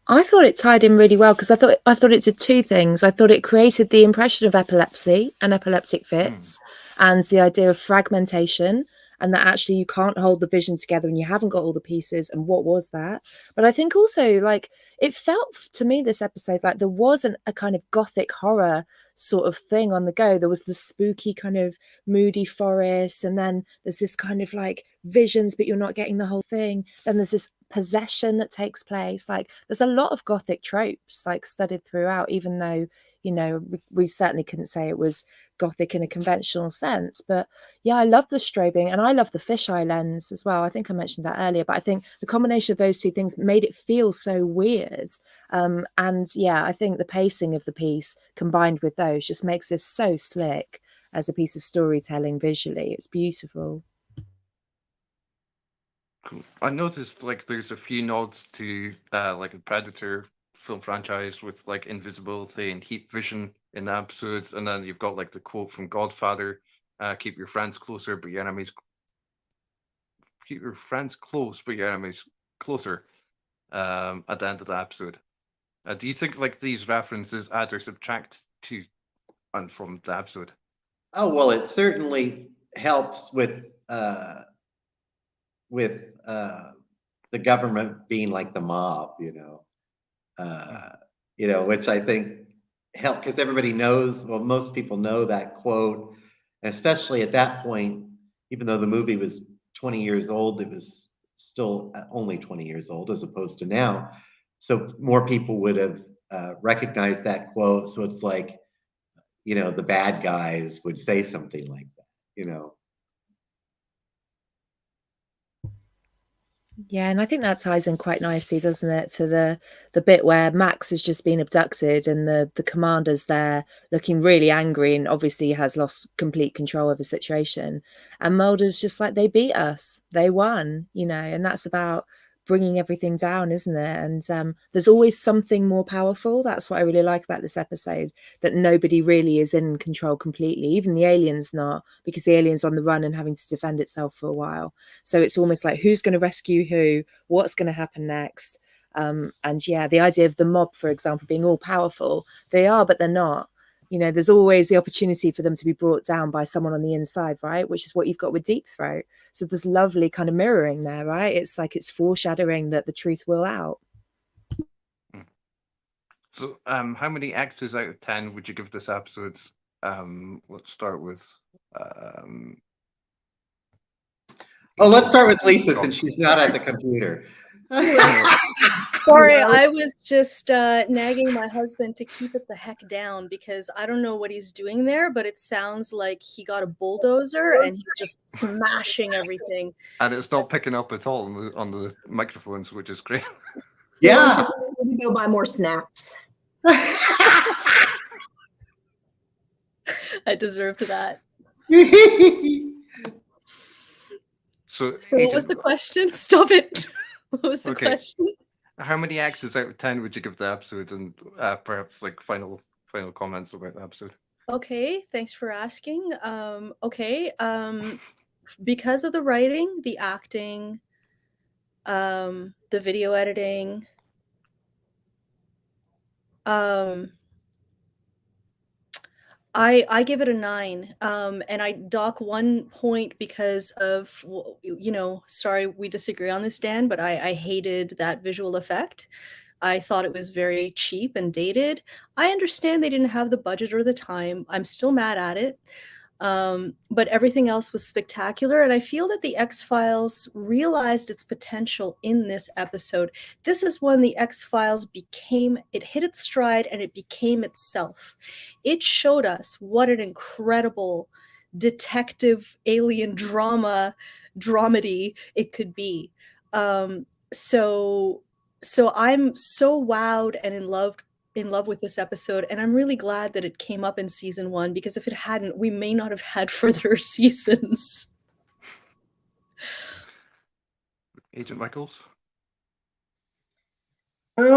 I thought it tied in really well, because I thought it did two things. I thought it created the impression of epilepsy and epileptic fits, and the idea of fragmentation, and that actually you can't hold the vision together and you haven't got all the pieces, and what was that? But I think also, like, it felt to me, this episode, like there wasn't a kind of gothic horror sort of thing on the go. There was the spooky kind of moody forest, and then there's this kind of like visions, but you're not getting the whole thing. Then there's this possession that takes place. Like there's a lot of gothic tropes like studied throughout, even though, you know, we certainly couldn't say it was gothic in a conventional sense. But yeah, I love the strobing, and I love the fisheye lens as well. I think I mentioned that earlier, but I think the combination of those two things made it feel so weird. And yeah, I think the pacing of the piece combined with those just makes this so slick as a piece of storytelling visually. It's beautiful. Cool. I noticed like there's a few nods to like a Predator film franchise with like invisibility and heat vision in the episodes, and then you've got like the quote from Godfather, keep your friends closer but your enemies close but your enemies closer, at the end of the episode. Do you think like these references add or subtract to and from the episode? Oh, well, it certainly helps with the government being like the mob, which I think helped, because everybody knows, well, most people know that quote, and especially at that point, even though the movie was 20 years old, it was still only 20 years old as opposed to now. So more people would have recognized that quote. So it's like, the bad guys would say something like that. Yeah, and I think that ties in quite nicely, doesn't it, to the bit where Max has just been abducted and the commander's there looking really angry and obviously has lost complete control of the situation. And Mulder's just like, they beat us, they won, and that's about bringing everything down, isn't it? And there's always something more powerful. That's what I really like about this episode, that nobody really is in control completely. Even the alien's not, because the alien's on the run and having to defend itself for a while. So it's almost like, who's going to rescue who? What's going to happen next? And yeah, the idea of the mob, for example, being all powerful, they are, but they're not. There's always the opportunity for them to be brought down by someone on the inside, right? Which is what you've got with Deep Throat. So there's lovely kind of mirroring there, right? It's like it's foreshadowing that the truth will out. So, how many X's out of 10 would you give this episode? Let's start with. Let's start with Lisa, since she's not at the computer. Sorry, I was just nagging my husband to keep it the heck down, because I don't know what he's doing there, but it sounds like he got a bulldozer and he's just smashing everything. And it's not picking up at all on the microphones, which is great. Yeah. Maybe go buy more snacks. I deserved that. So what was the question? Stop it. What was the question? How many X's out of 10 would you give the episode, and perhaps like final comments about the episode? Okay, thanks for asking. Okay, because of the writing, the acting, the video editing, I give it a 9, and I dock 1 point because of, sorry, we disagree on this, Dan, but I hated that visual effect. I thought it was very cheap and dated. I understand they didn't have the budget or the time. I'm still mad at it. But everything else was spectacular, and I feel that the X-Files realized its potential in this episode. This is when the X-Files it hit its stride and it became itself. It showed us what an incredible detective alien dramedy it could be. So I'm so wowed and in love with this episode, and I'm really glad that it came up in season 1, because if it hadn't, we may not have had further seasons. Agent Michaels? I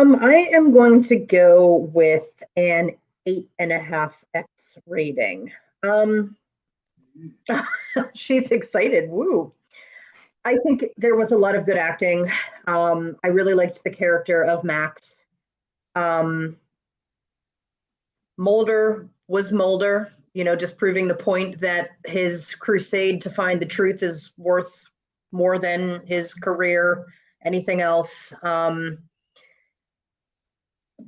am going to go with an 8.5X rating. She's excited. Woo. I think there was a lot of good acting. I really liked the character of Max. Mulder was Mulder, just proving the point that his crusade to find the truth is worth more than his career, anything else.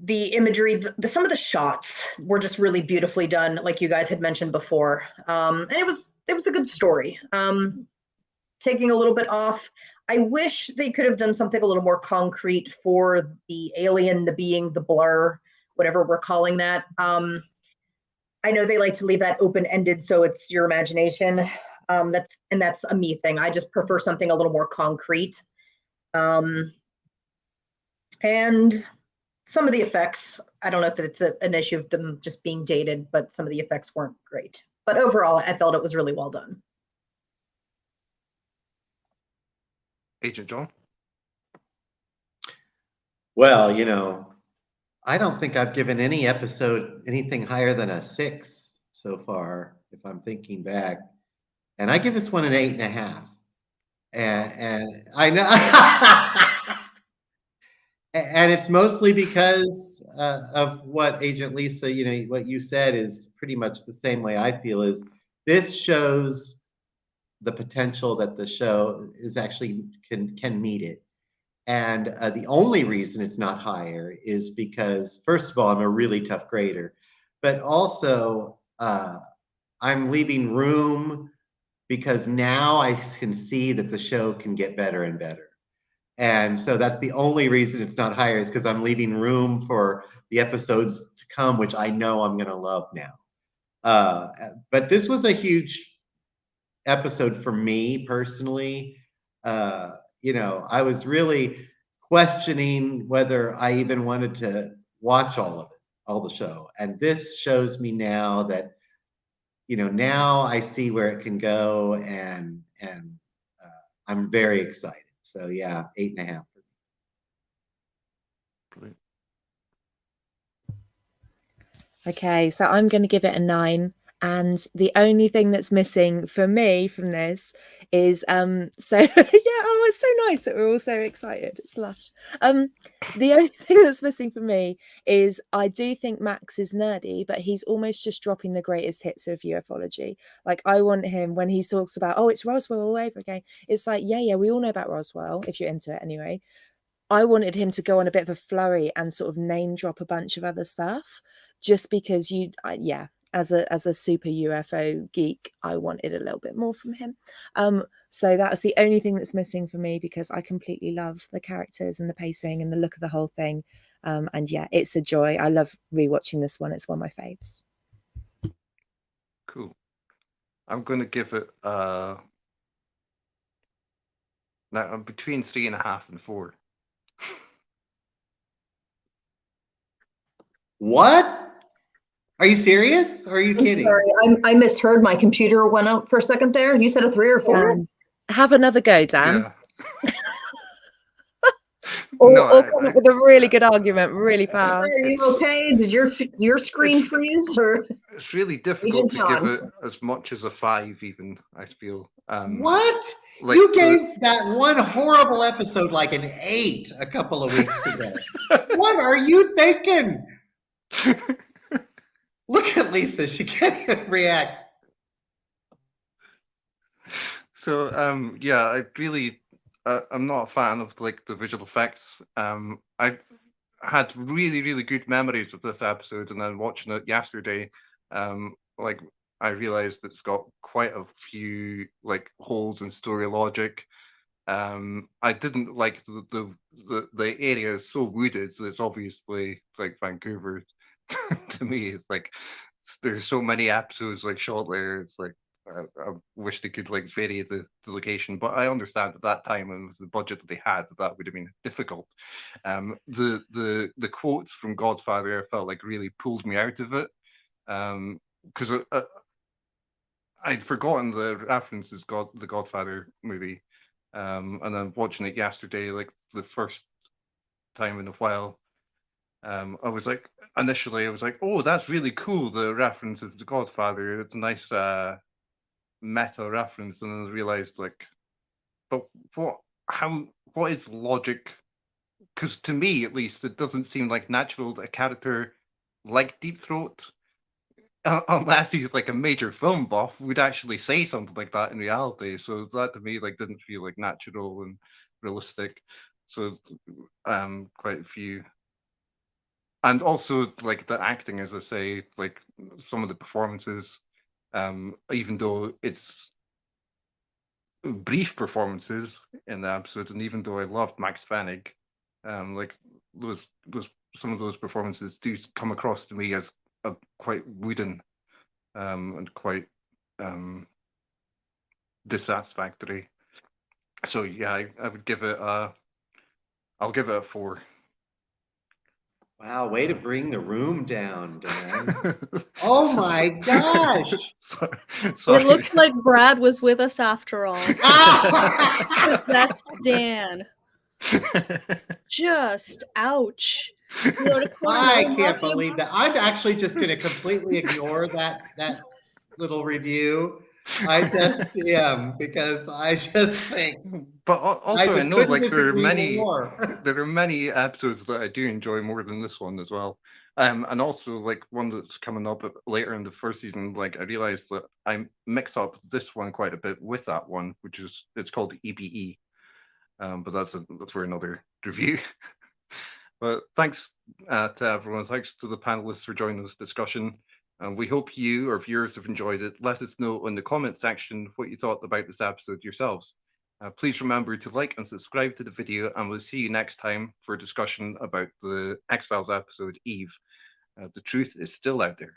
The imagery, some of the shots were just really beautifully done, like you guys had mentioned before. And it was a good story. Taking a little bit off, I wish they could have done something a little more concrete for the alien, the being, the blur, whatever we're calling that. I know they like to leave that open-ended, so it's your imagination. That's a me thing. I just prefer something a little more concrete. And some of the effects, I don't know if it's an issue of them just being dated, but some of the effects weren't great. But overall, I felt it was really well done. Agent John? Well, I don't think I've given any episode anything higher than a 6 so far, if I'm thinking back. And I give this one an 8.5. And I know, and it's mostly because of what Agent Lisa, what you said is pretty much the same way I feel. Is this shows the potential that the show is actually can meet it. And the only reason it's not higher is because, first of all, I'm a really tough grader, but also I'm leaving room because now I can see that the show can get better and better. And so that's the only reason it's not higher, is because I'm leaving room for the episodes to come, which I know I'm going to love now. But this was a huge episode for me personally. I was really questioning whether I even wanted to watch all of it, all the show. And this shows me now that, now I see where it can go, and I'm very excited. So yeah, 8.5 for me. Okay, so I'm going to give it a 9. And the only thing that's missing for me from this is so yeah, oh, it's so nice that we're all so excited. It's lush. The only thing that's missing for me is I do think Max is nerdy, but he's almost just dropping the greatest hits of ufology. Like, I want him, when he talks about, oh, it's Roswell all over again, it's like, yeah, we all know about Roswell, if you're into it anyway. I wanted him to go on a bit of a flurry and sort of name drop a bunch of other stuff, just because as a super UFO geek, I wanted a little bit more from him. So that's the only thing that's missing for me, because I completely love the characters and the pacing and the look of the whole thing. And yeah, it's a joy. I love rewatching this one. It's one of my faves. Cool. I'm going to give it now I'm between 3.5 and 4. What? Are you serious? Or are you kidding? Sorry, I misheard. My computer went out for a second there. You said a 3 or 4? Have another go, Dan. Yeah. Or come up with a really good argument really fast. Are you okay? Did your screen freeze? Or it's really difficult to give it as much as a 5 even, I feel. What? Like You gave that one horrible episode like an 8 a couple of weeks ago. What are you thinking? Look at Lisa. She can't even react. So yeah, I really I'm not a fan of like the visual effects. I had really good memories of this episode, and then watching it yesterday, like I realized it's got quite a few like holes in story logic. I didn't like the area is so wooded, so it's obviously like Vancouver. To me, it's like there's so many episodes like shot there. It's like I wish they could like vary the location, but I understand at that time and with the budget that they had, that would have been difficult. The quotes from Godfather I felt like really pulled me out of it, because I'd forgotten the references the Godfather movie, and then watching it yesterday, like the first time in a while. I was like, initially, I was like, oh, that's really cool. The references to Godfather. It's a nice meta reference. And then I realized, like, but what is logic? Because to me, at least, it doesn't seem like natural that a character like Deep Throat, unless he's like a major film buff, would actually say something like that in reality. So that to me, like, didn't feel like natural and realistic. So, quite a few. And also like the acting, as I say, like some of the performances, even though it's brief performances in the episode, and even though I loved Max Fennig, like those some of those performances do come across to me as quite wooden, and quite dissatisfactory. So yeah, I would give it I'll give it a 4. Wow, way to bring the room down, Dan. Oh my gosh. Sorry. It looks like Brad was with us after all. Possessed Dan. Just ouch. I can't believe that. I'm actually just going to completely ignore that little review. I just am, because I just think. But also, I know like there are many episodes that I do enjoy more than this one as well. And also like one that's coming up later in the first season, like I realized that I mix up this one quite a bit with that one, which is it's called EBE. But that's for another review. But thanks to everyone. Thanks to the panelists for joining this discussion. We hope you, our viewers, have enjoyed it. Let us know in the comment section what you thought about this episode yourselves. Please remember to like and subscribe to the video, and we'll see you next time for a discussion about the X-Files episode Eve. The truth is still out there.